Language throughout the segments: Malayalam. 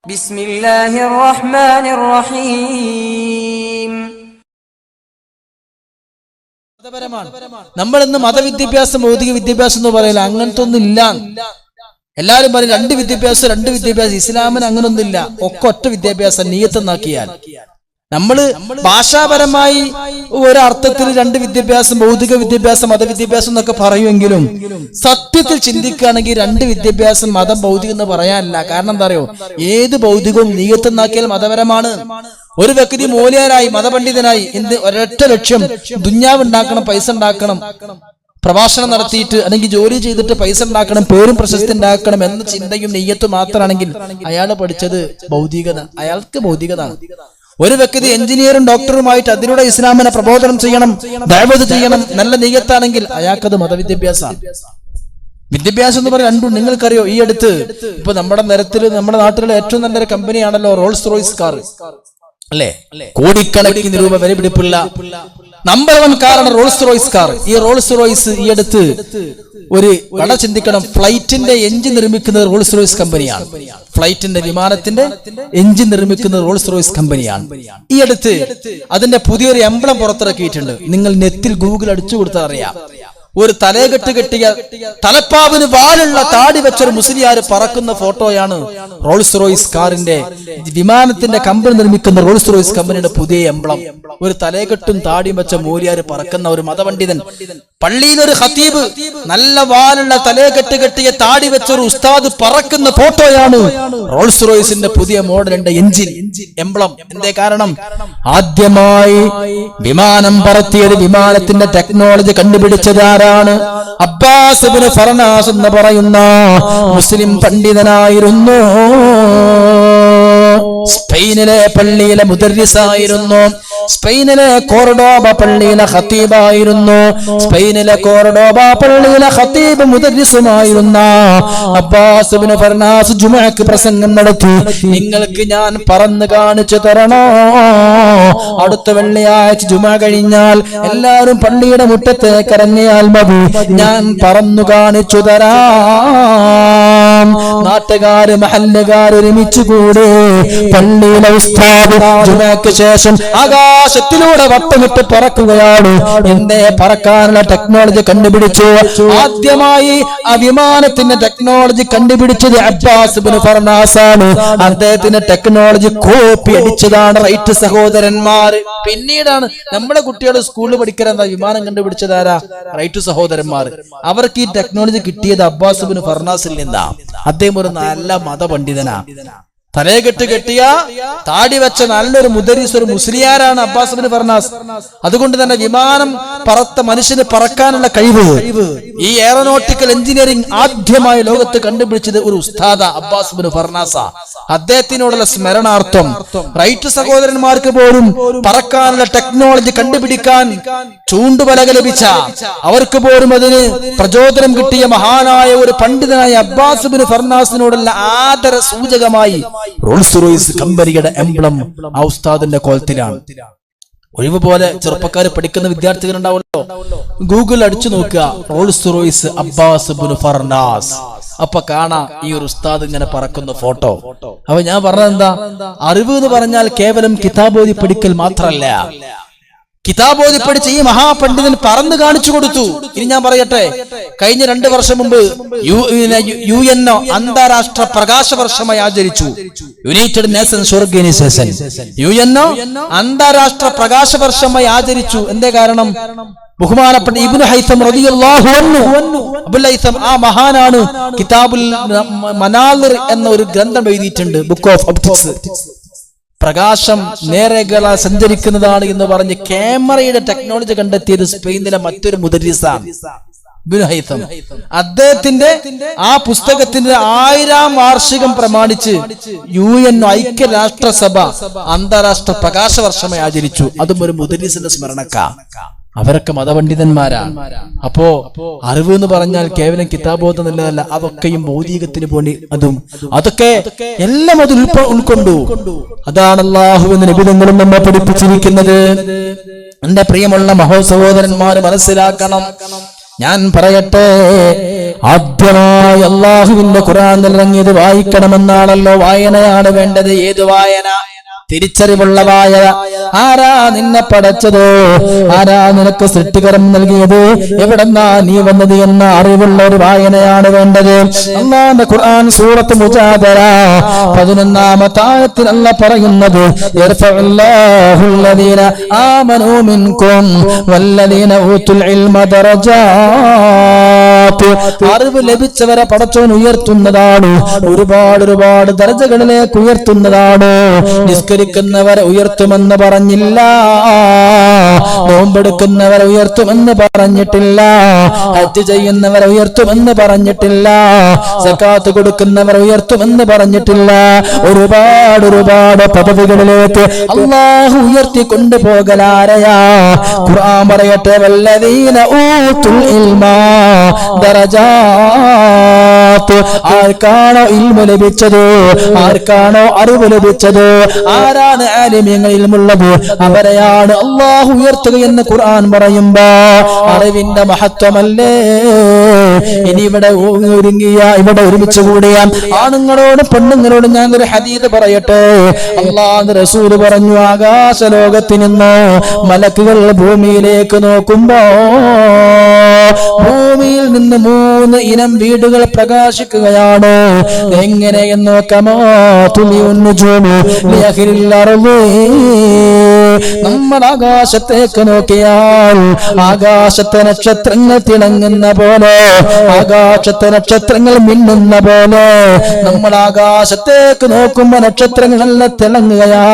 ബിസ്മില്ലാഹിർ റഹ്മാനിർ റഹീം. നമ്മൾ ഇന്ന് മതവിദ്യാഭ്യാസം ഭൗതിക വിദ്യാഭ്യാസം എന്ന് പറയില്ല, അങ്ങനത്തെ ഒന്നും ഇല്ല. എല്ലാരും പറയും രണ്ട് വിദ്യാഭ്യാസം. ഇസ്ലാമിന് അങ്ങനൊന്നുമില്ല, ഒക്കെ ഒറ്റ വിദ്യാഭ്യാസം നീയത്തെന്നാക്കിയാൽ. നമ്മള് ഭാഷാപരമായി ഒരർത്ഥത്തിൽ രണ്ട് വിദ്യാഭ്യാസം, ഭൗതിക വിദ്യാഭ്യാസം മതവിദ്യാഭ്യാസം എന്നൊക്കെ പറയുമെങ്കിലും സത്യത്തിൽ ചിന്തിക്കുകയാണെങ്കിൽ രണ്ട് വിദ്യാഭ്യാസം മതം ഭൗതികം എന്ന് പറയാനില്ല. കാരണം എന്താ അറിയോ, ഏത് ഭൗതികവും നീയത്തെന്നാക്കിയാൽ മതപരമാണ്. ഒരു വ്യക്തി മൂല്യരായി മതപണ്ഡിതനായി ഒരൊറ്റ ലക്ഷ്യം ദുന്യാവ് ഉണ്ടാക്കണം, പൈസ ഉണ്ടാക്കണം, പ്രഭാഷണം നടത്തിയിട്ട് അല്ലെങ്കിൽ ജോലി ചെയ്തിട്ട് പൈസ ഉണ്ടാക്കണം, പേരും പ്രശസ്തി ഉണ്ടാക്കണം എന്ന ചിന്തയും നെയ്യത്തും മാത്രമാണെങ്കിൽ അയാൾ പഠിച്ചത് ഭൗതികത, അയാൾക്ക് ഭൗതികതാണ്. ഒരു വ്യക്തി എഞ്ചിനീയറും ഡോക്ടറുമായിട്ട് അതിലൂടെ ഇസ്ലാമിനെ പ്രബോധനം ചെയ്യണം, ദഅവത്ത് ചെയ്യണം, നല്ല നെയ്യത്താണെങ്കിൽ അയാൾക്കത് മതവിദ്യാഭ്യാസമാണ്. വിദ്യാഭ്യാസം എന്ന് പറയുന്നത് രണ്ടും. നിങ്ങൾക്കറിയോ, ഈ അടുത്ത് ഇപ്പൊ നമ്മുടെ നാട്ടിലെ ഏറ്റവും നല്ലൊരു കമ്പനിയാണല്ലോ റോൾസ് റോയ്സ് കാർ, അല്ലേ? കോടിക്കണക്കിന് രൂപ വില പിടിപ്പുള്ള നമ്പർ 1 കാറാണ് റോൾസ് റോയ്സ് കാർ. ഈ റോൾസ് റോയ്സ് ഈ അടുത്ത് ഒരു കട ചിന്തിക്കണം, ഫ്ലൈറ്റിന്റെ എഞ്ചിൻ നിർമ്മിക്കുന്നത് റോൾസ് റോയ്സ് കമ്പനിയാണ്. ഫ്ലൈറ്റിന്റെ വിമാനത്തിന്റെ എഞ്ചിൻ നിർമ്മിക്കുന്നത് റോൾസ് റോയ്സ് കമ്പനിയാണ്. ഈ അടുത്ത് അതിന്റെ പുതിയൊരു എംബ്ലം പുറത്തിറക്കിയിട്ടുണ്ട്. നിങ്ങൾ നെറ്റിൽ ഗൂഗിൾ അടിച്ചു കൊടുത്താൽ അറിയാം. ഒരു തലകെട്ട് കെട്ടിയ തലപ്പാവിന് വാലുള്ള താടി വെച്ചൊരു മുസ്ലിയാർ പറക്കുന്ന ഫോട്ടോയാണ് റോൾസ് റോയ്സ് കാറിന്റെ വിമാനത്തിന്റെ കമ്പനി നിർമ്മിക്കുന്ന റോൾസ് റോയ്സ് കമ്പനിയുടെ പുതിയ എംബ്ലം. ഒരു തലകെട്ടും താടിയും വെച്ച മൂലിയാർ പറക്കുന്ന ഒരു മതപണ്ഡിതൻ, പള്ളിയിലൊരു ഖതീബ് നല്ല വാലുള്ള തലകെട്ട് കെട്ടിയ താടി വെച്ചൊരു ഉസ്താദ് പറക്കുന്ന ഫോട്ടോയാണ് റോൾസ് റോയ്സിന്റെ പുതിയ മോഡലിന്റെ എഞ്ചിൻ എംബ്ലം. എന്തേ കാരണം? ആദ്യമായി വിമാനം പറത്തിയത്, വിമാനത്തിന്റെ ടെക്നോളജി കണ്ടുപിടിച്ചത് ആരാണ്? അബ്ബാസ് ഇബ്നു ഫർനാസ് എന്ന് പറയുന്ന മുസ്ലിം പണ്ഡിതനായിരുന്നു. സ്പെയിനിലെ പള്ളിയിലെ മുദർരിസായിരുന്നു. സ്പെയിനിലെ കോർഡോബ പള്ളിയിലെ ഖതീബായിരുന്നു. സ്പെയിനിലെ കോർഡോബ പള്ളിയിലെ ഖതീബ് മുദർരിസുമായിരുന്ന അബ്ബാസ് ഇബ്നു ഫർനാസ് ജുമുഅക്ക് പ്രസംഗം നടത്തി. നിങ്ങൾക്ക് ഞാൻ പറന്ന് കാണിച്ചു തരണോ? അടുത്ത വെള്ളിയാഴ്ച ജുമുഅ കഴിഞ്ഞാൽ എല്ലാവരും പള്ളിയുടെ മുറ്റത്തേക്ക് ഇറങ്ങിയാൽ മതി, ഞാൻ പറന്നു കാണിച്ചു തരാം. നാട്ടുകാര് മഹല്ലുകാർ ഒരുമിച്ച് കൂടി പള്ളിയിലെ ഉസ്താദ് ജുമുഅക്ക് ശേഷം ആകാശത്തിലൂടെ വട്ടമിട്ട് പറക്കുകയാണ്. എന്തേ പറക്കാനുള്ള ടെക്നോളജി കണ്ടുപിടിച്ചു? ആദ്യമായി ആ വിമാനത്തിന്റെ ടെക്നോളജി കണ്ടുപിടിച്ചത് അബ്ബാസ് ഇബ്നു ഫർനാസ് ആണ്. അദ്ദേഹത്തിന്റെ ടെക്നോളജി കോപ്പി അടിച്ചതാണ് റൈറ്റ് സഹോദരന്മാർ. പിന്നീടാണ് നമ്മുടെ കുട്ടികൾ സ്കൂളിൽ പഠിക്കാൻ വിമാനം കണ്ടുപിടിച്ചതാരാ? റൈറ്റ് സഹോദരന്മാർ. അവർക്ക് ഈ ടെക്നോളജി കിട്ടിയത് അബ്ബാസ് ഇബ്നു ഫർനാസിൽ നിന്നാ. അദ്ദേഹം ഒരു നല്ല മതപണ്ഡിതനാ. തലകെട്ട് കെട്ടിയ താടി വെച്ച നല്ലൊരു മുദരിസ്, ഒരു മുസ്ലിയാരാണ് അബ്ബാസ് ഇബ്നു ഫർനാസ്. അതുകൊണ്ട് തന്നെ വിമാനം പറത്ത മനുഷ്യന് പറക്കാനുള്ള കഴിവ്, ഈ എയറോനോട്ടിക്കൽ എഞ്ചിനീയറിംഗ് ആദ്യമായി ലോകത്ത് കണ്ടുപിടിച്ചത് ഒരു ഉസ്താദ അബ്ബാസ് ഇബ്നു ഫർനാസ. അദ്ദേഹത്തിനോടുള്ള സ്മരണാർത്ഥം റൈറ്റ് സഹോദരന്മാർക്ക് പോലും പറക്കാനുള്ള ടെക്നോളജി കണ്ടുപിടിക്കാൻ ചൂണ്ടുപലക ലഭിച്ച, അവർക്ക് പോലും അതിന് പ്രചോദനം കിട്ടിയ മഹാനായ ഒരു പണ്ഡിതനായ അബ്ബാസ് ഇബ്നു ഫർനാസിനോടുള്ള ആദര സൂചകമായി റോൾസ് റോയ്സ് കമ്പനിയുടെ എംബ്ലം ആ ഉസ്താദിന്റെ കോലത്തിലാണ്. ഒഴിവ് പോലെ ചെറുപ്പക്കാർ പഠിക്കുന്ന വിദ്യാർത്ഥികൾ ഉണ്ടാവുമല്ലോ, ഗൂഗിൾ അടിച്ചു നോക്കുക Rolls Royce Abbas Ibnu Firnas. അപ്പൊ കാണാ ഈ ഒരു ഉസ്താദ് ഇങ്ങനെ പറക്കുന്ന ഫോട്ടോ. അപ്പൊ ഞാൻ പറഞ്ഞത് എന്താ? അറിവ് എന്ന് പറഞ്ഞാൽ കേവലം കിതാബോധി പഠിക്കൽ മാത്രല്ല. കിതാബോധി പഠിച്ച് ഈ മഹാപണ്ഡിതൻ പറന്ന് കാണിച്ചു കൊടുത്തു. ഇനി ഞാൻ പറയട്ടെ, കഴിഞ്ഞ 2 വർഷം മുമ്പ് UN അന്താരാഷ്ട്ര പ്രകാശ വർഷമായി ആചരിച്ചു. യുണൈറ്റഡ് നേഷൻസ് ഓർഗനൈസേഷൻ UN അന്താരാഷ്ട്ര പ്രകാശ വർഷമായി ആചരിച്ചു. എന്തേ കാരണം? ബഹുമാനപ്പെട്ട ഇബ്നു ഹൈസം റളിയല്ലാഹു അൻഹു, അബുൽ ഹൈസം ആ മഹാനാണ് കിതാബുൽ മനാലിർ എന്ന ഒരു ഗ്രന്ഥം എഴുതിയിട്ടുണ്ട്, ബുക്ക് ഓഫ് ഒപ്റ്റിക്സ്. പ്രകാശം നേരെകള സഞ്ചരിക്കുന്നതാണ് എന്ന് പറഞ്ഞ് ക്യാമറയുടെ ടെക്നോളജി കണ്ടെത്തിയത് സ്പെയിനിലെ മറ്റൊരു മുദരിസാണ് ഇബ്നു ഹൈസം. അദ്ദേഹത്തിന്റെ ആ പുസ്തകത്തിന്റെ 1000ാം വാർഷികം പ്രമാണിച്ച് UN ഐക്യരാഷ്ട്രസഭ അന്താരാഷ്ട്ര പ്രകാശ വർഷമായി ആചരിച്ചു. അതും ഒരു മുദരിസിന്റെ സ്മരണക്ക. അവരൊക്കെ മതപണ്ഡിതന്മാരാണ്. അപ്പോ അറിവ് എന്ന് പറഞ്ഞാൽ കേവലം കിതാബോധം നല്ലതല്ല, അതൊക്കെയും ഭൗതികത്തിന് വേണ്ടി അതൊക്കെ എല്ലാം അത് ഉൾക്കൊണ്ടു. അതാണ് അല്ലാഹുവിന്റെ നബിതങ്ങളും നമ്മെ പഠിപ്പിച്ചിരിക്കുന്നത്. എന്റെ പ്രിയമുള്ള സഹോദരന്മാർ മനസ്സിലാക്കണം, ഞാൻ പറയട്ടെ, ആദ്യമായി അള്ളാഹുവിന്റെ ഖുർആനിൽ ഇറങ്ങിയത് വായിക്കണമെന്നാണല്ലോ. വായനയാണ് വേണ്ടത്. ഏത് വായന? തിരിച്ചറിവുള്ള വായന. ആരാ നിന്നെ പടച്ചത്? ആരാ നിനക്ക് സൃഷ്ടികരം നൽകിയത്? എവിടെന്നാ നീ വന്നത് എന്ന അറിവുള്ള ഒരു വായനയാണ് വേണ്ടത്. അല്ലാഹുവിന്റെ ഖുർആൻ സൂറത്ത് മുജാദല 11-ാമത്തെ ആയത്തിൽ അല്ലാഹ് പറയുന്നത്, യർഫഉല്ലാഹുല്ലദീന ആമനൂ മിൻകും വല്ലദീന ഊതുൽ ഇൽമ ദറജാത്ത്. അറിവ് ലഭിച്ചവരെ പടച്ചവൻ ഉയർത്തുന്നതാണ്. ഒരുപാട് ദർജകളിലേക്ക് ഉയർത്തുന്നതാണ്. നിസ്കരിക്കുന്നവരെ ഉയർത്തുമെന്ന് പറഞ്ഞില്ല, നോമ്പെടുക്കുന്നവരെ ഉയർത്തുമെന്ന് പറഞ്ഞിട്ടില്ല, ഹജ്ജ് ചെയ്യുന്നവരെ ഉയർത്തുമെന്ന് പറഞ്ഞിട്ടില്ല, സകാത്ത് കൊടുക്കുന്നവരെ ഉയർത്തുമെന്ന് പറഞ്ഞിട്ടില്ല. ഒരുപാട് പദവികളിലേക്ക് അല്ലാഹു ഉയർത്തിക്കൊണ്ടു പോകലാരയാ? ഖുർആൻ പറയട്ടെ, വല്ലദീന ഊതുൽ ഇൽമ ദറജാത്ത്. ആർക്കാണോ ഇൽമ ലഭിച്ചത്, ആർക്കാണോ അറിവ് ലഭിച്ചത്, ആരാണ് ആലിമീങ്ങൾ ഇൽമുള്ളത്, അവരെയാണ് അല്ലാഹു ഉയർത്തുക എന്ന് ഖുർആൻ പറയുമ്പോ അറിവിന്റെ മഹത്വമല്ലേ? ഇനി ഇവിടെ ഒരുമിച്ച് കൂടിയ ആണുങ്ങളോടും പെണ്ണുങ്ങളോടും ഞാൻ ഒരു ഹദീസ് പറയട്ടെ. അല്ലാഹുവിന്റെ റസൂൽ പറഞ്ഞു, ആകാശലോകത്തിൽ നിന്ന് മലക്കുകൾ ഭൂമിയിലേക്ക് നോക്കുമ്പോ ഭൂമിയിൽ നിന്ന് 3 ഇനം വീടുകൾ പ്രകാശിക്കുകയാണ്. എങ്ങനെയെന്ന് നോക്കാമോ? നമ്മൾ ആകാശത്തേക്ക് നോക്കിയാൽ ആകാശത്തെ നക്ഷത്രങ്ങൾ തിളങ്ങുന്ന പോലെ, ആകാശത്തെ നക്ഷത്രങ്ങൾ മിന്നുന്ന പോലെ നമ്മൾ ആകാശത്തേക്ക് നോക്കുമ്പോ നക്ഷത്രങ്ങളെല്ലാം തിളങ്ങുകയാ.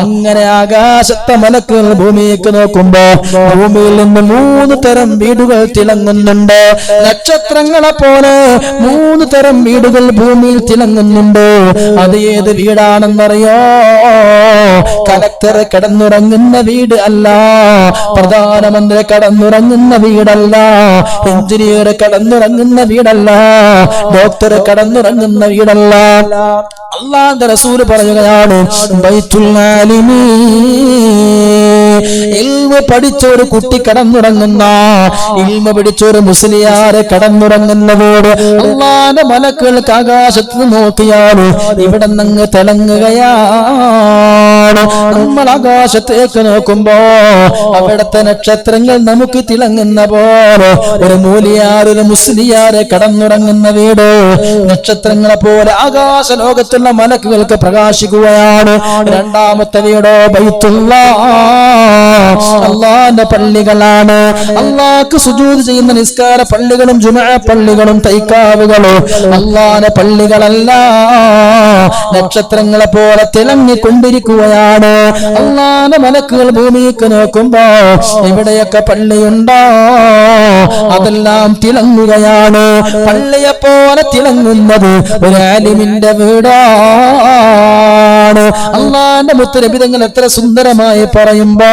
അങ്ങനെ ആകാശത്തെ മലക്കുകൾ ഭൂമിയിലേക്ക് നോക്കുമ്പോ ഭൂമിയിൽ നിന്ന് 3 തരം വീടുകൾ തിളങ്ങുന്നുണ്ട്. നക്ഷത്രങ്ങളെ പോലെ 3 തരം വീടുകൾ ഭൂമിയിൽ തിളങ്ങുന്നുണ്ട്. അത് ഏത് വീടാണെന്നറിയോ? കലക്ടർ കിടന്നുറങ്ങുന്ന വീട് അല്ല, പ്രധാനമന്ത്രി കിടന്നുറങ്ങുന്ന വീടല്ല, എഞ്ചിനീയർ കിടന്നുറങ്ങുന്ന വീടല്ല, ഡോക്ടർ കിടന്നുറങ്ങുന്ന വീടല്ല. അല്ലാഹുവിന്റെ റസൂൽ പറയുകയാണ്, ബൈത്തുൽ ആലിമീൻ. ഇൽമ പഠിച്ച ഒരു കുട്ടി കടന്നുറങ്ങുന്ന, ഇൽമ പഠിച്ച ഒരു മുസ്ലിയാരെ കടന്നുറങ്ങുന്നതോട് അല്ലാഹുവിന്റെ മലക്കുകൾക്ക് ആകാശത്ത് നോക്കിയാൽ ഇവിടെ നിന്ന് തിളങ്ങുകയാണ്. നമ്മൾ ആകാശത്തേക്ക് നോക്കുമ്പോ അവിടുത്തെ നക്ഷത്രങ്ങൾ നമുക്ക് തിളങ്ങുന്ന പോലെ ഒരു മൂലിയാർ, ഒരു മുസ്ലിയാരെ കടന്നുറങ്ങുന്ന വീട് നക്ഷത്രങ്ങളെ പോലെ ആകാശ ലോകത്തുള്ള മലക്കുകൾക്ക് പ്രകാശിക്കുകയാണ്. രണ്ടാമത്തെ വീടോ ബൈത്തുല്ലാഹ്, അല്ലാഹുവിന്റെ പള്ളികളാണ്. അല്ലാഹുക്ക് സുജൂദ് ചെയ്യുന്ന നിസ്കാര പള്ളികളും ജുമുഅ പള്ളികളും തൈക്കാവുകളും അല്ലാഹുവിന്റെ പള്ളികളല്ല, നക്ഷത്രങ്ങളെ പോലെ തിളങ്ങിക്കൊണ്ടിരിക്കുകയാണ്. അല്ലാഹുവിന്റെ മലക്കുകൾ ഭൂമിക്ക് നോക്കുമ്പോ ഇവിടെയൊക്കെ പള്ളിയുണ്ടോ? അതെല്ലാം തിളങ്ങുകയാണ്. പള്ളിയെ പോലെ തിളങ്ങുന്നത് ഒരു ആലിമിന്റെ വീടാണ്. അല്ലാഹുവിന്റെ മുത്തുനബി തങ്ങൾ എത്ര സുന്ദരമായി പറയുമ്പോ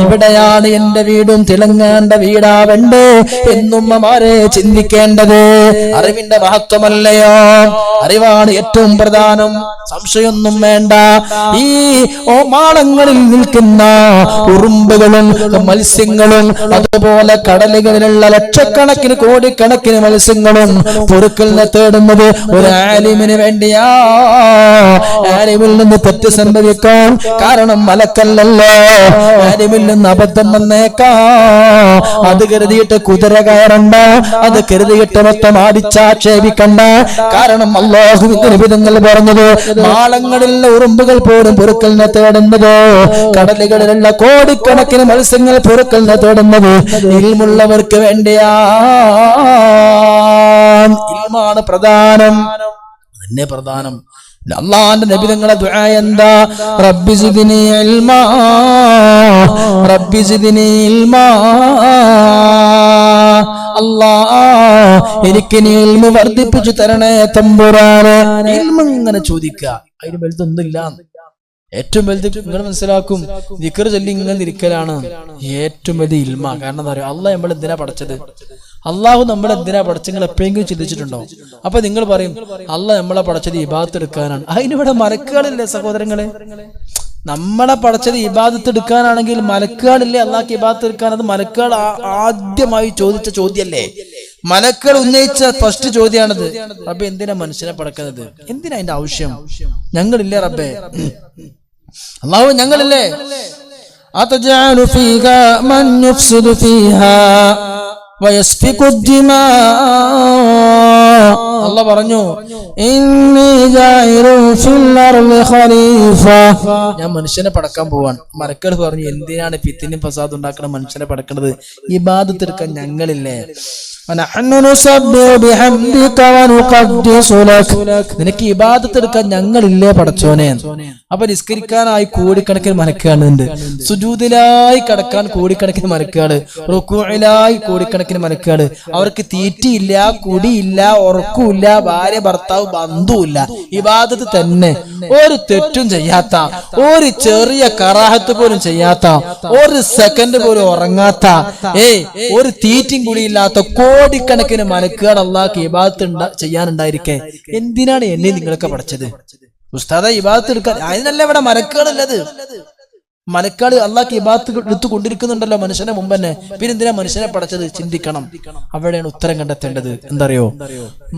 ഇവിടെയാണ് എന്റെ വീടും തിളങ്ങേണ്ട വീടാവണ്ടേ എന്നുമ്മമാരെ ചിന്തിക്കേണ്ടത്. അറിവിന്റെ മഹത്വമല്ലയോ? അറിവാണ് ഏറ്റവും പ്രധാനം, സംശയമൊന്നും വേണ്ട. ഈ മാളങ്ങളിൽ നിൽക്കുന്ന ഉറുമ്പുകളും മത്സ്യങ്ങളും അതുപോലെ കടലുകളിലുള്ള ലക്ഷക്കണക്കിന് കോടിക്കണക്കിന് മത്സ്യങ്ങളും പൊറുക്കലിനെ തേടുന്നത് ഒരു ആലിമിന് വേണ്ടിയാ. ആലിമിൽ നിന്ന് തെറ്റ് സംഭവിക്കാൻ കാരണം മലക്കല്ലല്ലോ. ആലിമിൽ നിന്ന് അബദ്ധം വന്നേക്കാം. അത് കരുതിയിട്ട് കുതിര കയറണ്ട, അത് കരുതിയിട്ട് മൊത്തം ആടിച്ചാക്ഷേപിക്കണ്ട. കാരണം അല്ലാഹുവിന്റെ നിബിധങ്ങൾ പറഞ്ഞത് മാളങ്ങളിലുള്ള ഉറുമ്പുകൾ പോലും പൊറുക്കലിനെ തേടുന്നത്, കടലുകളിലുള്ള കോടിക്കണക്കിന് മത്സ്യങ്ങൾ പൊറുക്കലിനെ തേടുന്നത് ഇൽമുള്ളവർക്ക് വേണ്ടിയാ. ഇൽമാണ് പ്രധാനം, അതന്നെ പ്രധാനം. അല്ലാഹുവിന്റെ നബി തങ്ങളുടെ ദുആ എന്താ? റബ്ബി സിദ്നി ഇൽമാ, റബ്ബി സിദ്നി ഇൽമാ. അല്ലാഹ് എനിക്ക് നീ ഇൽമ വർദ്ധിപ്പിച്ചു തരണേ തമ്പുരാനെ. ഇൽമ ഇങ്ങനെ ചോദിക്കുക, അതിന് വലുതൊന്നുമില്ല. ഏറ്റവും വലുത് നിങ്ങൾ മനസ്സിലാക്കും, ദിക്ർ ചൊല്ലി ഇങ്ങനെ ഇരിക്കലാണ് ഏറ്റവും വലിയ ഇൽമ. കാരണം എന്താ പറയുക, അള്ളാഹ് നമ്മൾ എന്തിനാ പഠിച്ചത്? അള്ളാഹു നമ്മളെ എന്തിനാ പഠിച്ചത്? നിങ്ങൾ എപ്പോഴെങ്കിലും ചിന്തിച്ചിട്ടുണ്ടോ? അപ്പൊ നിങ്ങൾ പറയും അള്ളാഹ് നമ്മളെ പഠിച്ചത് ഇബാദത്ത് എടുക്കാനാണ്. അതിനിവിടെ മലക്കുകളില്ലേ സഹോദരങ്ങളെ? നമ്മളെ പടച്ചത് ഇബാദത്ത് എടുക്കാനാണെങ്കിൽ മലക്കുകളില്ലേ അള്ളാഹ്ക്ക് ഇബാദത്ത് എടുക്കാൻ? അത് മലക്കുകൾ ആദ്യമായി ചോദിച്ച ചോദ്യമല്ലേ? മലക്കുകൾ ഉന്നയിച്ച ഫസ്റ്റ് ചോദ്യമാണത്. റബ്ബേ, എന്തിനാ മനുഷ്യനെ പടക്കുന്നത്? എന്തിനാ അതിന്റെ ആവശ്യം? ഞങ്ങളില്ലേ റബ്ബേ? അള്ളാഹു ഞങ്ങളില്ലേ? أتجعل فيها من يفسد فيها ويسفك الدماء അള്ളാഹ് പറഞ്ഞു, إني جاعل في الأرض خليفة. ഞാൻ മനുഷ്യനെ പടക്കാൻ പോവാണ്. മലക്കുകൾ പറഞ്ഞു, എന്തിനാണ് ഫിത്തിനും ഫസാദ് ഉണ്ടാക്കണ മനുഷ്യനെ പടക്കണത്? ഇബാദത്ത് എടുക്കാൻ ഞങ്ങളില്ലേ? ونحن نسبح بحمدك ونقدس لك. നിനക്ക് ഇബാദത്ത് എടുക്കാൻ ഞങ്ങളില്ലേ പടച്ചോനെ? അപ്പൊ നിസ്കരിക്കാനായി കോടിക്കണക്കിന് മലക്കുകളുണ്ട്, സുജൂദിലായി കടക്കാൻ കോടിക്കണക്കിന് മലക്കുകള്, റുക്കൂഇലായി കോടിക്കണക്കിന് മലക്കുകള്. അവർക്ക് തീറ്റിയില്ല, കുടിയില്ല, ഉറക്കുമില്ല, ഭാര്യ ഭർത്താവ് ബന്ധുവില്ല. ഇബാദത്ത് തന്നെ. ഒരു തെറ്റും ചെയ്യാത്ത, ഒരു ചെറിയ കറാഹത്ത് പോലും ചെയ്യാത്ത, ഒരു സെക്കൻഡ് പോലും ഉറങ്ങാത്ത, ഒരു തീറ്റും കുടിയില്ലാത്ത കോടിക്കണക്കിന് മലക്കുകൾ അള്ളാഹ്ക്ക് ഇബാദത്ത് ചെയ്യാനുണ്ടായിരിക്കെ എന്തിനാണ് എന്നെ നിങ്ങളൊക്കെ പഠിച്ചത്? ഉസ്താദ, ഇബാദത്ത് എടുക്കാൻ അതിനല്ല ഇവിടെ മലക്കുകളുള്ളത്. മലക്കുകൾ അള്ളാഹ്ക്ക് ഇബാദത്ത് എടുത്തു കൊണ്ടിരിക്കുന്നുണ്ടല്ലോ മനുഷ്യനെ മുമ്പ് തന്നെ. പിന്നെ എന്തിനാ മനുഷ്യനെ പഠിച്ചത്? ചിന്തിക്കണം. അവിടെയാണ് ഉത്തരം കണ്ടെത്തേണ്ടത്. എന്തറിയോ?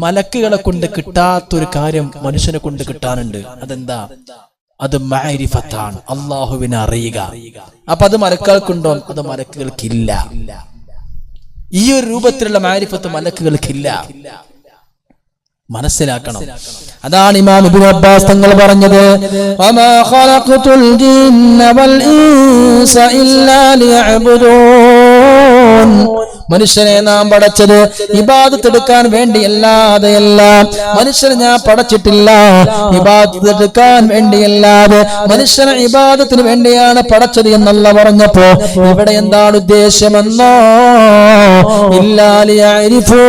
മലക്കുകളെ കൊണ്ട് കിട്ടാത്തൊരു കാര്യം മനുഷ്യനെ കൊണ്ട് കിട്ടാനുണ്ട്. അതെന്താ? അത് മഅരിഫത്താണ്, അള്ളാഹുവിനെ അറിയുക. അപ്പൊ അത് മലക്കുകൾക്കുണ്ടോ? അത് മലക്കുകൾക്കില്ല. ഈ ഒരു രൂപത്തിലുള്ള മഅരിഫത്ത് മലക്കുകൾക്കില്ല. മനസ്സിലാക്കണം. അതാണ് ഇമാം ഇബ്നു അബ്ബാസ് തങ്ങൾ പറഞ്ഞത്, വമാ ഖലഖതുൽ ജിന്ന വൽ ഇൻസ ഇല്ലാ ലിയഅ്ബുദൂൻ. മനുഷ്യനെ നാം പടച്ചത് ഇബാദത്ത് എടുക്കാൻ വേണ്ടിയല്ലാതെയല്ല. മനുഷ്യനെ ഞാൻ പടച്ചിട്ടില്ല ഇബാദത്ത് എടുക്കാൻ വേണ്ടിയല്ലാതെ. മനുഷ്യനെ ഇബാദത്തിന് വേണ്ടിയാണ് പടച്ചത് എന്നല്ല പറഞ്ഞപ്പോ ഇവിടെ എന്താണ് ഉദ്ദേശമെന്നോ? ഇല്ലാ ലിയഅരിഫൂൻ.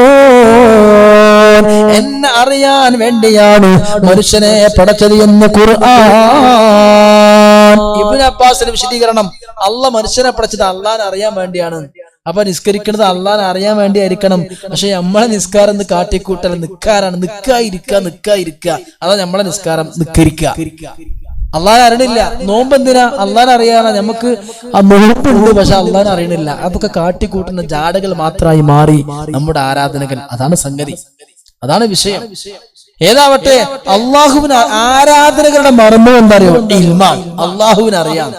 എന്നെ അറിയാൻ വേണ്ടിയാണ് മനുഷ്യനെ പടച്ചത് എന്ന് ഖുർആൻ. ഇബ്നു അബ്ബാസിന്റെ വിശദീകരണം, അള്ളാഹ് മനുഷ്യനെ പടച്ചത് അള്ളാഹിനെ അറിയാൻ വേണ്ടിയാണ്. അപ്പൊ നിസ്കരിക്കുന്നത് അള്ളാഹിനെ അറിയാൻ വേണ്ടി ആയിരിക്കണം. പക്ഷെ നമ്മളെ നിസ്കാരം എന്ന് കാട്ടിക്കൂട്ടൽ നിക്കാറാണ്. നിക്കായിരിക്കുക അതാ നമ്മളെ നിസ്കാരം. നിക്കരിക്കുക. അള്ളാഹിനെ അറിയണില്ല. നോമ്പ് എന്തിനാ? അള്ളാഹിനെ അറിയാനാ. നമുക്ക് നോമ്പുണ്ട്, പക്ഷെ അള്ളാഹിനെ അറിയണില്ല. അതൊക്കെ കാട്ടിക്കൂട്ടുന്ന ജാടകൾ മാത്രമായി മാറി നമ്മുടെ ആരാധനകൾ. അതാണ് സംഗതി, അതാണ് വിഷയം. ഏതാവട്ടെ, അള്ളാഹുവിന് ആരാധനകളുടെ മർമ്മം എന്താ അറിയോ? ഇൽമാണ്. അള്ളാഹുവിനെ അറിയാം.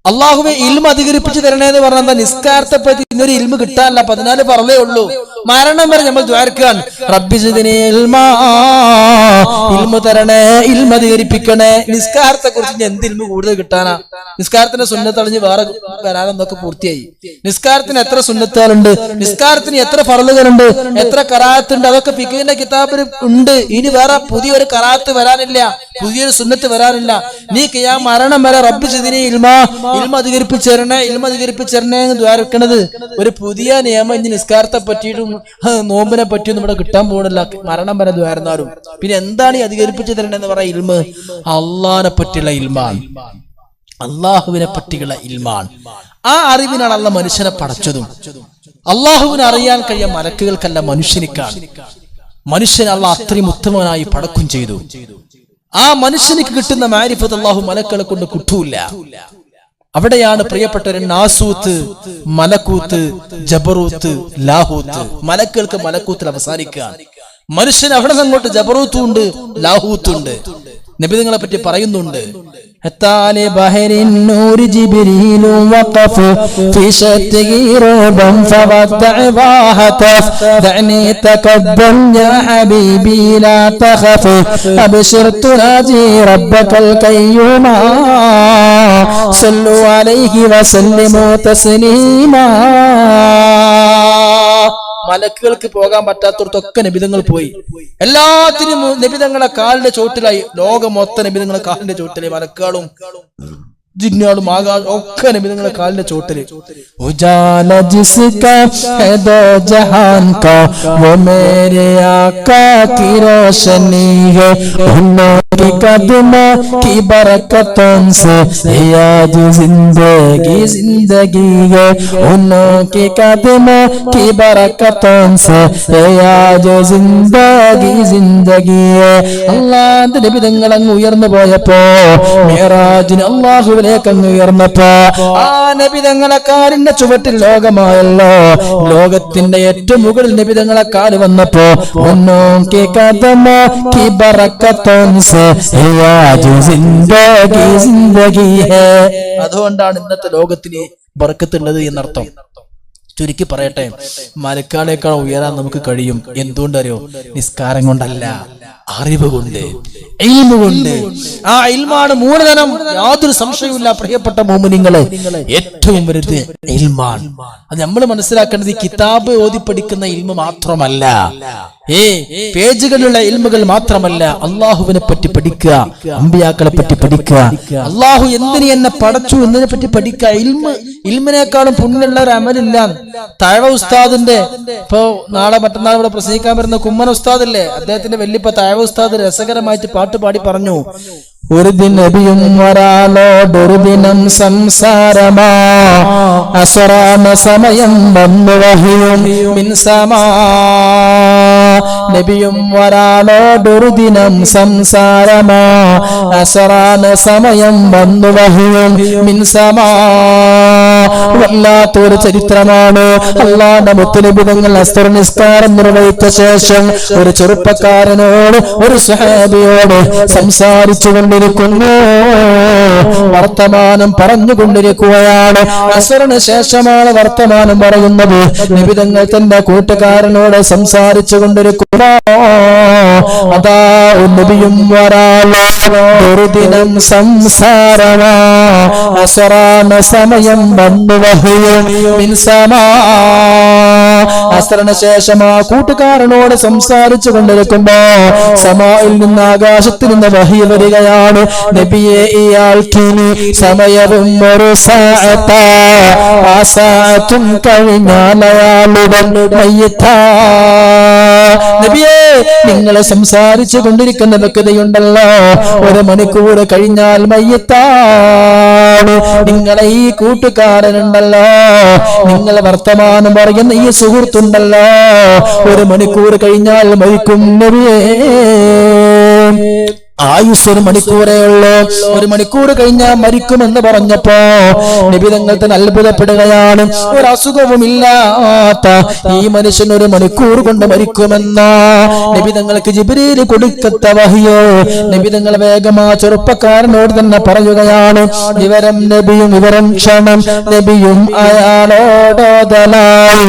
അള്ളാഹുവെ ഇൽമ അധികരിപ്പിച്ചു തരണേന്ന് പറഞ്ഞാൽ എന്താ? നിസ്കാരത്തെ പറ്റി ഇന്നൊരു ഇൽമ കിട്ടാനല്ല, 14 പറഞ്ഞേ ഉള്ളൂ. മരണം വരെ നമ്മൾ ദ്വാരക്കാൻ, റബ്ബി സിദ്നി ഇൽമാ, ഇൽമ തരണേ, ഇൽമ അധികരിപ്പിക്കണേ. നിസ്കാരത്തെ കുറിച്ച് എന്ത് ഇൽമ കൂടുതൽ കിട്ടാനാ? നിസ്കാരത്തിന്റെ സുന്നത്തളിഞ്ഞ് വേറെ വരാനെന്നൊക്കെ പൂർത്തിയായി. നിസ്കാരത്തിന് എത്ര സുന്നത്തുകളുണ്ട്, നിസ്കാരത്തിന് എത്ര ഫർളുകളുണ്ട്, എത്ര കറാത്തുണ്ട്, അതൊക്കെ ഫിഖിന്റെ കിതാബിൽ ഉണ്ട്. ഇനി വേറെ പുതിയൊരു കറാത്ത് വരാനില്ല, പുതിയൊരു സുന്നത്ത് വരാനില്ല. നീ ഖിയാം മരണം വരെ റബ്ബി സിദ്നി ഇൽമാ, ഇൽമ അധികരിപ്പിച്ചേരണേ എന്ന് ദ്വാരക്കണത് ഒരു പുതിയ നിയമം. ഇനി നിസ്കാരത്തെ പറ്റിയിട്ടും നോമ്പിനെ പറ്റിയും ഇവിടെ കിട്ടാൻ പോകണില്ല. മരണം വരെ ദ്വാരുന്നാലും പിന്നെ എന്താണ് ഈ അധികരിപ്പിച്ചു തരണേന്ന് പറയാ? ഇൽമ അള്ളാഹിനെ പറ്റിയുള്ള ഇൽമാണ്, അള്ളാഹുവിനെ പറ്റിയുള്ള ഇൽമാണ്. ആ അറിവിനാണ് അള്ളാഹ് മനുഷ്യനെ പടച്ചതും. അള്ളാഹുവിനെ അറിയാൻ കഴിയാൻ മലക്കുകൾക്കല്ല, മനുഷ്യനിക്കാണ്. മനുഷ്യനെ അള്ളാഹ് അത്രയും ഉത്തമനായി പടക്കും ചെയ്തു. ആ മനുഷ്യനിക്ക് കിട്ടുന്ന മാരിഫത്ത് അള്ളാഹു മലക്കളെ കൊണ്ട് കിട്ടൂല. അവിടെയാണ് പ്രിയപ്പെട്ടവരെ നാസൂത്ത്, മലക്കൂത്ത്, ജബറൂത്ത്, ലാഹൂത്ത്. മലക്കുകൾക്ക് മലക്കൂത്തിൽ അവസാനിക്കുക. മനുഷ്യന് അവിടെ നിന്ന് അങ്ങോട്ട് ജബറൂത്തും ഉണ്ട്, ലാഹൂത്തും ഉണ്ട്. നബി നിങ്ങളെ പറ്റി പറയുന്നുണ്ട്, മലക്കുകൾക്ക് പോകാൻ പറ്റാത്തടത്തൊക്കെ നബിതങ്ങൾ പോയി. എല്ലാത്തിനും നബിതങ്ങളെ കാലിന്റെ ചോട്ടിലായി. ലോകം മൊത്തം നബിതങ്ങളെ കാലിന്റെ ചോട്ടിലായി. മലക്കുകളും ജിന്നാളും ആകാശം ഒക്കെ നബി തങ്ങളുടെ കാലിന്റെ ചോട്ടില്. ഉജാല ജിസ്കാ ഹൈ ദോ ജഹാൻ കാ വോ മേരെ ആका की रोशनी है उन्होंने कदमों की बरकतों से आज जिंदगी जिंदगी है उन्होंने कदमों की बरकतों से आज जिंदगी जिंदगी है. അല്ലാഹുവിന്റെ നബി തങ്ങൾ അങ്ങ് ഉയർന്നു പോയപ്പോ മിഅ്റാജിന് അല്ലാഹുവിലേക്ക് അങ്ങ് ഉയർന്നപ്പോ ആ നബി തങ്ങളെ കാലിന്റെ ചുവട്ടിൽ ലോകമായല്ലോ. ലോകത്തിന്റെ ഏറ്റവും മുകളിൽ നബി തങ്ങളെ കാല് വന്നപ്പോ ഉന്നോകെ കദമോ കി ബറകതോൻ സേ ആജ് ജിന്ദഗി ജിന്ദഗി ഹേ. അതുകൊണ്ടാണ് ഇന്നത്തെ ലോകത്തിന് ബർക്കത്തുള്ളത് എന്നർത്ഥം. ചുരുക്കി പറയട്ടെ, മലക്കാളേക്കാൾ ഉയരാൻ നമുക്ക് കഴിയും. എന്തുകൊണ്ടറിയോ? നിസ്കാരം കൊണ്ടല്ല, അറിവ് കൊണ്ട്, ഇൽമു കൊണ്ട്. ആ ഇൽമാണ് മൂലധനം, യാതൊരു സംശയവുമില്ല. പ്രിയപ്പെട്ട മോമിനിങ്ങളെ, ഏറ്റവും വലുത് ഇൽമാണ്. അത് നമ്മൾ മനസ്സിലാക്കേണ്ടത് ഈ കിതാബ് ഓതി പഠിക്കുന്ന ഇൽമ മാത്രമല്ല, പേജുകളിലുള്ള ഇൽമുകൾ മാത്രമല്ല. അള്ളാഹുവിനെ പറ്റി പഠിക്കുക, അമ്പിയാക്കളെ പറ്റി പഠിക്കുക, അള്ളാഹു എന്തിന് എന്നെ പടച്ചു എന്നതിനെ പറ്റി പഠിക്കുക. ഇൽമിനേക്കാളും പുണ്യമുള്ള ഒരു അമലില്ല. തഴവ ഉസ്താദിന്റെ ഇപ്പൊ നാളെ മറ്റന്നാൾ ഇവിടെ പ്രസംഗിക്കാൻ വരുന്ന കുമ്മൻ ഉസ്താദല്ലേ, അദ്ദേഹത്തിന്റെ വല്യപ്പ തഴവ ഉസ്താദ് രസകരമായിട്ട് പാട്ട് പാടി പറഞ്ഞു. ഒരു ദിനബിയും ഒരാളോടൊരു ദിനം സംസാരമാ അസ്റാന സമയം വന്നു വഹിയും മിൻസമാ. നബിയും ഒരാളോടൊരു ദിനം സംസാരമാ അസ്റാന സമയം വന്നു വഹിയും മിൻസമാ. വല്ലാത്തൊരു ചരിത്രമാണ്. അല്ലാഹുവിന്റെ മുത്തുനബി തങ്ങൾ അസ്ർ നിസ്കാരം നിർവഹിച്ച ശേഷം ഒരു ചെറുപ്പക്കാരനോട്, ഒരു സ്വഹാബിയോട് സംസാരിച്ചുകൊണ്ട് വർത്തമാനം പറഞ്ഞുകൊണ്ടിരിക്കുകയാണ്. അസറിന് ശേഷമാണ് വർത്തമാനം പറയുന്നത്. നബി തങ്ങൾ തന്റെ കൂട്ടുകാരനോട് സംസാരിച്ചു കൊണ്ടിരിക്കുക. അതാ നബിയും ഒരു ദിനം സംസാരമാ അസറാന സമയം വന്നു വഹിയും മിൻസമാ. അസറിന് ശേഷം ആ കൂട്ടുകാരനോട് സംസാരിച്ചു കൊണ്ടിരിക്കുമ്പോ സമായിൽ നിന്ന്, ആകാശത്തിൽ നിന്ന് വഹി വരികയാണ്. നബിയെ, ഇയാൾക്കിനി സമയവും ഒരു സാഅത്താ, ആ സാഅത്തും കഴിഞ്ഞാൽ അയാളുടൻ മയ്യിത്താ. നബിയെ, നിങ്ങൾ സംസാരിച്ചു കൊണ്ടിരിക്കുന്ന വ്യക്തിയുണ്ടല്ലോ, ഒരു മണിക്കൂർ കഴിഞ്ഞാൽ മയ്യിത്താണ്. നിങ്ങളെ ഈ കൂട്ടുകാരനുണ്ടല്ലോ, നിങ്ങൾ വർത്തമാനം പറയുന്ന ഈ സുഹൃത്തുണ്ടല്ലോ, ഒരു മണിക്കൂർ കഴിഞ്ഞാൽ മരിക്കും. നബിയേ, ആയുസ് ഒരു മണിക്കൂറേ ഉള്ളൂ, ഒരു മണിക്കൂർ കഴിഞ്ഞാൽ മരിക്കുമെന്ന് പറഞ്ഞപ്പോ നബി തങ്ങൾ തന്നെ അത്ഭുതപ്പെടുകയാണ്. ഒരു അസുഖവുമില്ലാത്ത ഈ മനുഷ്യൻ ഒരു മണിക്കൂർ കൊണ്ട് മരിക്കുമെന്ന നബി തങ്ങൾക്ക് ജിബ്രീൽ കൊടുക്കത്ത വഹിയോ. നബി തങ്ങൾ വേഗം ആ ചെറുപ്പക്കാരനോട് തന്നെ പറയുകയാണ്. വിവരം നബിയും വിവരം ക്ഷണം നബിയും അയാളോടോതലായി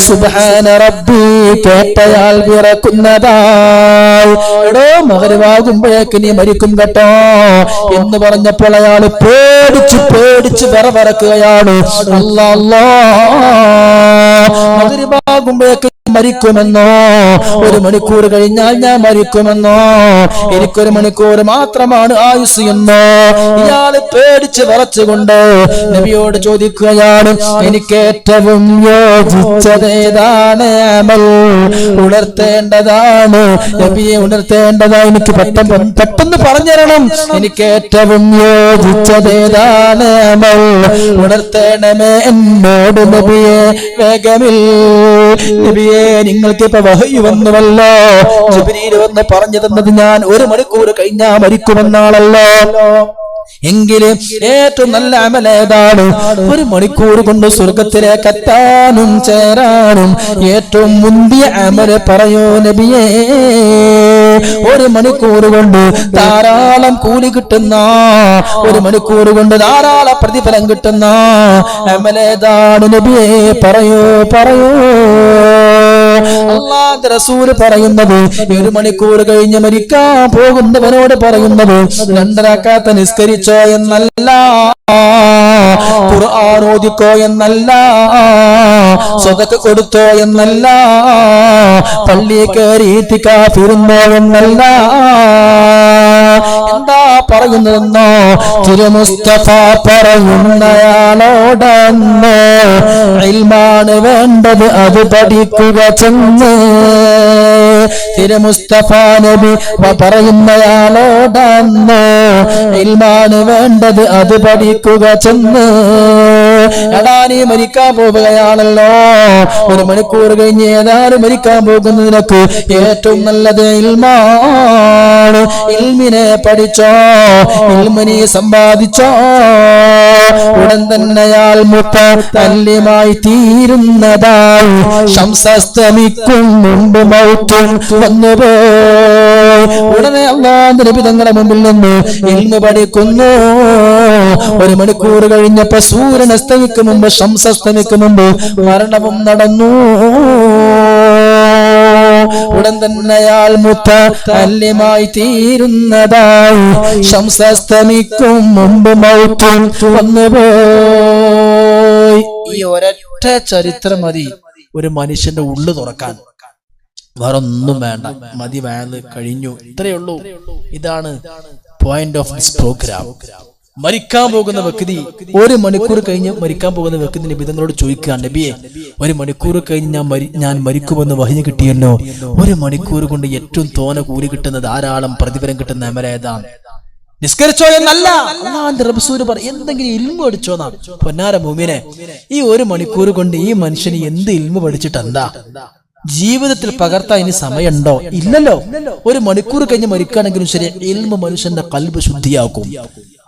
സുബ്ഹാന റബ്ബി കേട്ടയാൾ വിറക്കുന്നതായി. എടോ, മഗ്‌രിബാകുമ്പോഴേക്ക് നീ മരിക്കും കേട്ടോ എന്ന് പറഞ്ഞപ്പോൾ അയാൾ പേടിച്ച് പേടിച്ച് വിറവിറക്കുകയാണ്. മഗ്‌രിബാകുമ്പോഴേക്ക് മരിക്കുമെന്നോ, ഒരു മണിക്കൂർ കഴിഞ്ഞാൽ ഞാൻ മരിക്കുമെന്നോ, എനിക്കൊരു മണിക്കൂർ മാത്രമാണ് ആയുസ് എന്നോ ഇയാള് പേടിച്ച് വിറച്ചുകൊണ്ട് നബിയോട് ചോദിക്കുകയാണ്. എനിക്ക് ഏറ്റവും യോജിച്ചതേതാണ്, അമൽ ഉണർത്തേണ്ടതാണ് നബിയെ, ഉണർത്തേണ്ടതാണ്. എനിക്ക് പെട്ടെന്ന് പറഞ്ഞുതരണം. എനിക്ക് ഏറ്റവും യോജിച്ചതേതാണ്, അമൽ ഉണർത്തേണമേ എന്നോട് നബിയെ, വേഗമിൽ നബിയെ. നിങ്ങൾക്ക് ഇപ്പൊ വഹയി വന്നുവല്ലോ, ജിബ്രീൽ വന്ന് പറഞ്ഞു തന്നത് ഞാൻ ഒരു മണിക്കൂർ കഴിഞ്ഞാ മരിക്കുമെന്നാണല്ലോ. എങ്കിലും ഏറ്റവും നല്ല അമൽ ഏതാണ്? ഒരു മണിക്കൂർ കൊണ്ട് സ്വർഗത്തിലേക്ക് എത്താനും ചേരാനും ഏറ്റവും മുന്തിയ അമല് പറയൂ നബിയേ. ഒരു മണിക്കൂർ കൊണ്ട് ധാരാളം കൂലി കിട്ടുന്ന, ഒരു മണിക്കൂർ കൊണ്ട് ധാരാളം പ്രതിഫലം കിട്ടുന്ന അമലേതാണ് നബിയേ? പറയൂ പറയൂ. അല്ലാഹുവിന്റെ റസൂൽ പറയുന്നത്, ഒരു മണിക്കൂർ കഴിഞ്ഞ് മരിക്കാൻ പോകുന്നവനോട് പറയുന്നത്, 2 റക്അത്ത് നിസ്കരിച്ചോ എന്നല്ല, ഖുർആൻ ഓതിക്കോ എന്നല്ല, സദഖ കൊടുത്തോ എന്നല്ല, പള്ളിയിൽ കയറി ഇത്തികാഫ് ഇരുന്നോ എന്നല്ല. എന്താ പറയുന്നതെന്നോ? തിരുമുസ്തഫ പറയുന്നയാളോടന്ന് ഇൽമാണ് വേണ്ടത്, അത് പഠിക്കുക ചെന്ന്. തിരുമുസ്തഫ നബി പറയുന്നയാളോടന്ന് ഇൽമാണ് വേണ്ടത്, അത് പഠിക്കുക ചെന്ന്. എടാ, നീ മരിക്കാൻ പോവുകയാണല്ലോ, 1 മണിക്കൂർ കഴിഞ്ഞ് ഏതാനും മരിക്കാൻ പോകുന്നതിനൊക്കെ ഏറ്റവും നല്ലത് ഇൽമാണ്. ഇൽമിനെ പഠിച്ചോ, ഇൽമിനെ സമ്പാദിച്ചോ. ഉടൻ തന്നെ അയാൾ മുത്തല്ലിമായി തീരുന്നതായി. ശംസസ്തമിക്കും മുമ്പ് മൗത്തും വന്നുപോയി. ഉടനെ അല്ലാഹുവിന്റെ നബി തങ്ങളുടെ മുമ്പിൽ നിന്ന് ഇൽമു പഠിക്കുന്നു. 1 മണിക്കൂർ കഴിഞ്ഞപ്പോ സൂര്യൻ അസ്തമിക്കും മുമ്പ്, ശംസസ്തമിക്കും മുമ്പ് മരണവും നടന്നു. ഉടൻ തന്നെ അയാൾ മുത്തല്ലിമായി തീരുന്നതായി. ശംസസ്തമിക്കും മുമ്പ് മൗത്തും വന്നുപോയി. ഈ ഒരൊറ്റ ചരിത്രം മതി ഒരു മനുഷ്യന്റെ ഉള്ളു തുറക്കാൻ. വേറൊന്നും വേണ്ട, മതി, വയല് കഴിഞ്ഞു, ഇത്രയേ ഉള്ളൂ. ഇതാണ് പോയിന്റ് ഓഫ് ദിസ് പ്രോഗ്രാം. മരിക്കാൻ പോകുന്ന വ്യക്തി 1 മണിക്കൂർ കഴിഞ്ഞ് മരിക്കാൻ പോകുന്ന വ്യക്തി നബിതങ്ങളോട് ചോദിക്കുക, നബിയെ 1 മണിക്കൂർ കഴിഞ്ഞ് ഞാൻ മരിക്കുമെന്ന് വഹി കിട്ടിയല്ലോ, 1 മണിക്കൂർ കൊണ്ട് ഏറ്റവും തോന കൂലി കിട്ടുന്ന, ധാരാളം പ്രതിഫലം കിട്ടുന്ന അമലേതാണ്? നിസ്കരിച്ചോ എന്നല്ല, അല്ലാഹുവിന്റെ റസൂൽ പറയും എന്തെങ്കിലും ഇൽമു പഠിച്ചോന്നാണ്. പൊന്നാര മുഅ്മിനെ, ഈ 1 മണിക്കൂർ കൊണ്ട് ഈ മനുഷ്യന് എന്ത് ഇൽമു പഠിച്ചിട്ട് എന്താ ജീവിതത്തിൽ പകർത്താൻ ഇനി സമയമുണ്ടോ? ഇല്ലല്ലോ. 1 മണിക്കൂർ കഴിഞ്ഞ് മരിക്കുകയാണെങ്കിലും ശരി, ഇൽമു മനുഷ്യന്റെ ഖൽബ് ശുദ്ധിയാക്കും.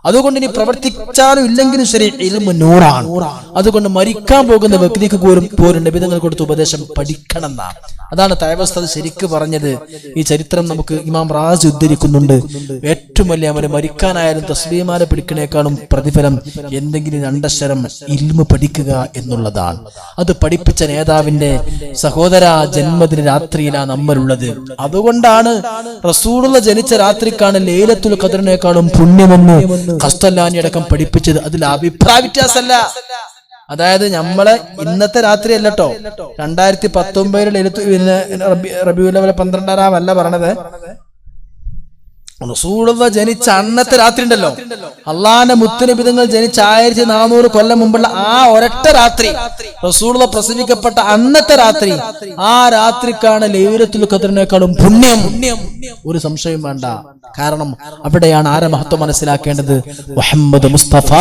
അതുകൊണ്ട് ഇനി പ്രവർത്തിച്ചാലും ഇല്ലെങ്കിലും ശരി, ഇൽമു നൂറാണ്. അതുകൊണ്ട് മരിക്കാൻ പോകുന്ന വ്യക്തിക്ക് പോലും നബിതങ്ങൾ കൊടുത്ത ഉപദേശം പഠിക്കണം എന്നാണ്. അതാണ് തഅവസ്ഥ ശരിക്ക് പറഞ്ഞത്. ഈ ചരിത്രം നമുക്ക് ഇമാം റാസി ഉദ്ധരിക്കുന്നുണ്ട്. ഏറ്റവും വലിയ അമല് മരിക്കാനായാലും തസ്ബീഹ്മാല പിടിക്കണേക്കാളും പ്രതിഫലം എന്തെങ്കിലും 2 അക്ഷരം ഇൽമു പഠിക്കുക എന്നുള്ളതാണ്. അത് പഠിപ്പിച്ച നേതാവിന്റെ സഹോദര ജന്മദിന രാത്രിയിലാണ് നമ്മളുള്ളത്. അതുകൊണ്ടാണ് റസൂലുള്ള ജനിച്ച രാത്രിക്കാണ് ലൈലത്തുൽ ഖദറിനേക്കാളും പുണ്യമെന്ന് ഖസ്തലാനി അടക്കം പഠിപ്പിച്ചത്. അതിൽ അഭിപ്രായ വ്യത്യാസമല്ല. അതായത് നമ്മളെ ഇന്നത്തെ രാത്രി അല്ലട്ടോ, 2019 റബീഉൽ അവ്വൽ 12 അല്ല പറഞ്ഞത്. റസൂലുള്ള ജനിച്ച അന്നത്തെ രാത്രി ഉണ്ടല്ലോ, അള്ളാന്റെ മുത്തുനബിതങ്ങൾ ജനിച്ച 1400 കൊല്ലം മുമ്പുള്ള ആ ഒരൊറ്റ രാത്രി, റസൂലുള്ള പ്രസവിക്കപ്പെട്ട അന്നത്തെ രാത്രി, ആ രാത്രിക്കാണ് ലൈലത്തുൽ ഖദറിനേക്കാളും പുണ്യം. ഒരു സംശയം വേണ്ട. കാരണം അവിടെയാണ് ആരെ മഹത്വം മനസ്സിലാക്കേണ്ടത്, മുഹമ്മദ് മുസ്തഫ.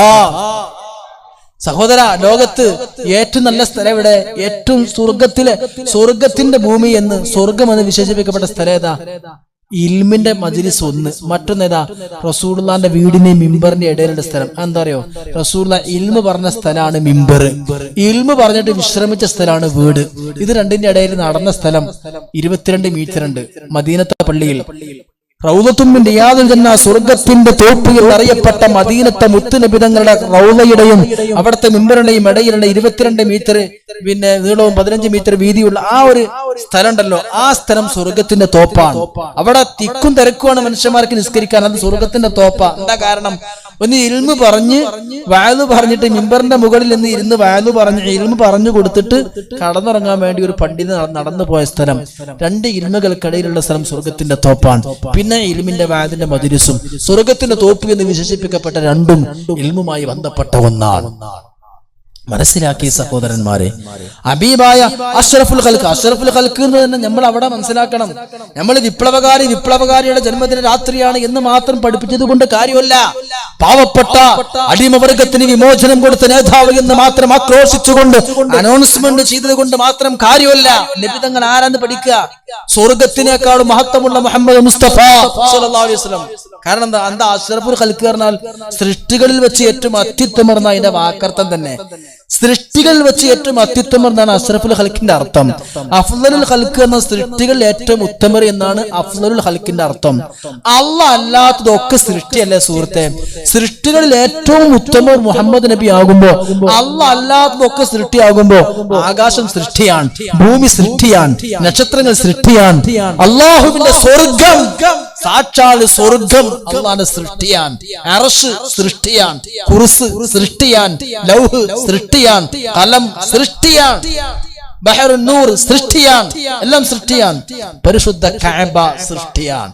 സഹോദര, ലോകത്ത് ഏറ്റവും നല്ല സ്ഥലം എവിടെ? ഏറ്റവും സ്വർഗത്തിന്റെ ഭൂമി എന്ന്, സ്വർഗം എന്ന് വിശേഷിപ്പിക്കപ്പെട്ട സ്ഥലം ഏതാ? ഇൽമിന്റെ മജ്ലിസ് ഒന്ന്. മറ്റൊന്നേതാ? റസൂലുള്ളാന്റെ വീടിന്റെയും മിമ്പറിന്റെ ഇടയിലുള്ള സ്ഥലം. എന്താ അറിയോ? റസൂലുള്ള ഇൽമു പറഞ്ഞ സ്ഥലമാണ് മിമ്പർ. ഇൽമു പറഞ്ഞിട്ട് വിശ്രമിച്ച സ്ഥലമാണ് വീട്. ഇത് രണ്ടിന്റെ ഇടയിൽ നടന്ന സ്ഥലം 22 മീറ്റർ ഉണ്ട്. മദീനത്തെ പള്ളിയിൽ റൗളത്തും മിൻ റിയാദിൽ ജന്ന, സ്വർഗ്ഗത്തിന്റെ തോപ്പിൽ അറിയപ്പെട്ട മദീനത്തെ മുത്തുനബിതങ്ങളുടെ റൗളയുടെയും അവിടുത്തെ മിമ്പറിന്റെയും ഇടയിലുള്ള 22 മീറ്റർ പിന്നെ നീളവും 15 മീറ്റർ വീതിയുള്ള ആ ഒരു സ്ഥലം ഉണ്ടല്ലോ, ആ സ്ഥലം സ്വർഗത്തിന്റെ തോപ്പാണ്. അവിടെ തിക്കും തിരക്കുമാണ് മനുഷ്യന്മാർക്ക് നിസ്കരിക്കാൻ. അത് സ്വർഗത്തിന്റെ തോപ്പ. എന്താ കാരണം? ഒന്ന് ഇൽമു പറഞ്ഞ് വഅദ് പറഞ്ഞിട്ട് മിമ്പറിന്റെ മുകളിൽ നിന്ന് ഇരുന്ന് വഅദ് പറഞ്ഞ് ഇൽമു പറഞ്ഞു കൊടുത്തിട്ട് കടന്നിറങ്ങാൻ വേണ്ടി ഒരു പണ്ഡിതൻ നടന്നു പോയ സ്ഥലം. 2 ഇൽമുകൾക്കിടയിലുള്ള സ്ഥലം സ്വർഗത്തിന്റെ തോപ്പാണ്. പിന്നെ ഇൽമിന്റെ വഅദിന്റെ മജ്ലിസും സ്വർഗത്തിന്റെ തോപ്പ് എന്ന് വിശേഷിപ്പിക്കപ്പെട്ട രണ്ടും ഇൽമുമായി ബന്ധപ്പെട്ട ഒന്നാണ്. മനസ്സിലാക്കിയ സഹോദരന്മാരെ, ഹബീബായ അഷ്റഫുൽ ഖൽഖ് എന്ന് തന്നെ നമ്മൾ അവിടെ മനസ്സിലാക്കണം. നമ്മൾ വിപ്ലവകാരിയുടെ ജന്മദിന രാത്രിയാണ് എന്ന് മാത്രം പഠിപ്പിച്ചത് കൊണ്ട് കാര്യമല്ല. പാവപ്പെട്ട അടിമവർഗത്തിന് വിമോചനം കൊടുത്ത നേതാവ് എന്ന് മാത്രം ആക്രോശിച്ചുകൊണ്ട് അനൗൺസ്മെന്റ് ചെയ്തത് കൊണ്ട് മാത്രം കാര്യമല്ല. നബി തങ്ങൾ ആരാന്ന് പഠിക്കുക? സ്വർഗത്തിനേക്കാളും മഹത്വമുള്ള മുഹമ്മദ് മുസ്തഫ സല്ലല്ലാഹു അലൈഹി വസല്ലം. കാരണം എന്താ അഷ്റഫുൽ ഖൽഖ് പറഞ്ഞാൽ സൃഷ്ടികളിൽ വെച്ച് ഏറ്റവും അത്യുത്തമർന്ന അതിന്റെ വാക്കർത്ഥം തന്നെ. സൃഷ്ടികളിൽ വെച്ച് ഏറ്റവും അത്യുത്തമർ എന്നാണ് അഷ്റഫുൽ ഖൽഖിന്റെ അർത്ഥം. അഫ്ളലുൽ ഖൽഖ് എന്ന സൃഷ്ടികളിൽ ഏറ്റവും ഉത്തമർ എന്നാണ് അഫ്ളലുൽ ഖൽഖിന്റെ അർത്ഥം. അല്ലാഹ് അല്ലാത്തതൊക്കെ സൃഷ്ടിയല്ലേ സുഹൃത്തെ? സൃഷ്ടികളിൽ ഏറ്റവും ഉത്തമർ മുഹമ്മദ് നബി ആകുമ്പോ, അല്ലാഹ് അല്ലാത്തതൊക്കെ സൃഷ്ടിയാകുമ്പോ, ആകാശം സൃഷ്ടിയാണ്, ഭൂമി സൃഷ്ടിയാണ്, നക്ഷത്രങ്ങൾ സൃഷ്ടിയാണ്, അല്ലാഹുവിന്റെ സ്വർഗം സാക്ഷാൽ സ്വർഗം അല്ലാഹുവിന്റെ സൃഷ്ടിയാണ്, അർശ് സൃഷ്ടിയാണ്, കുർസി സൃഷ്ടിയാണ്, ലൗഹ് സൃഷ്ടിയാണ്, കലം സൃഷ്ടിയാണ്, ബഹറുൻ നൂർ സൃഷ്ടിയാണ്, എല്ലാം സൃഷ്ടിയാണ്. പരിശുദ്ധ കഅബ സൃഷ്ടിയാണ്.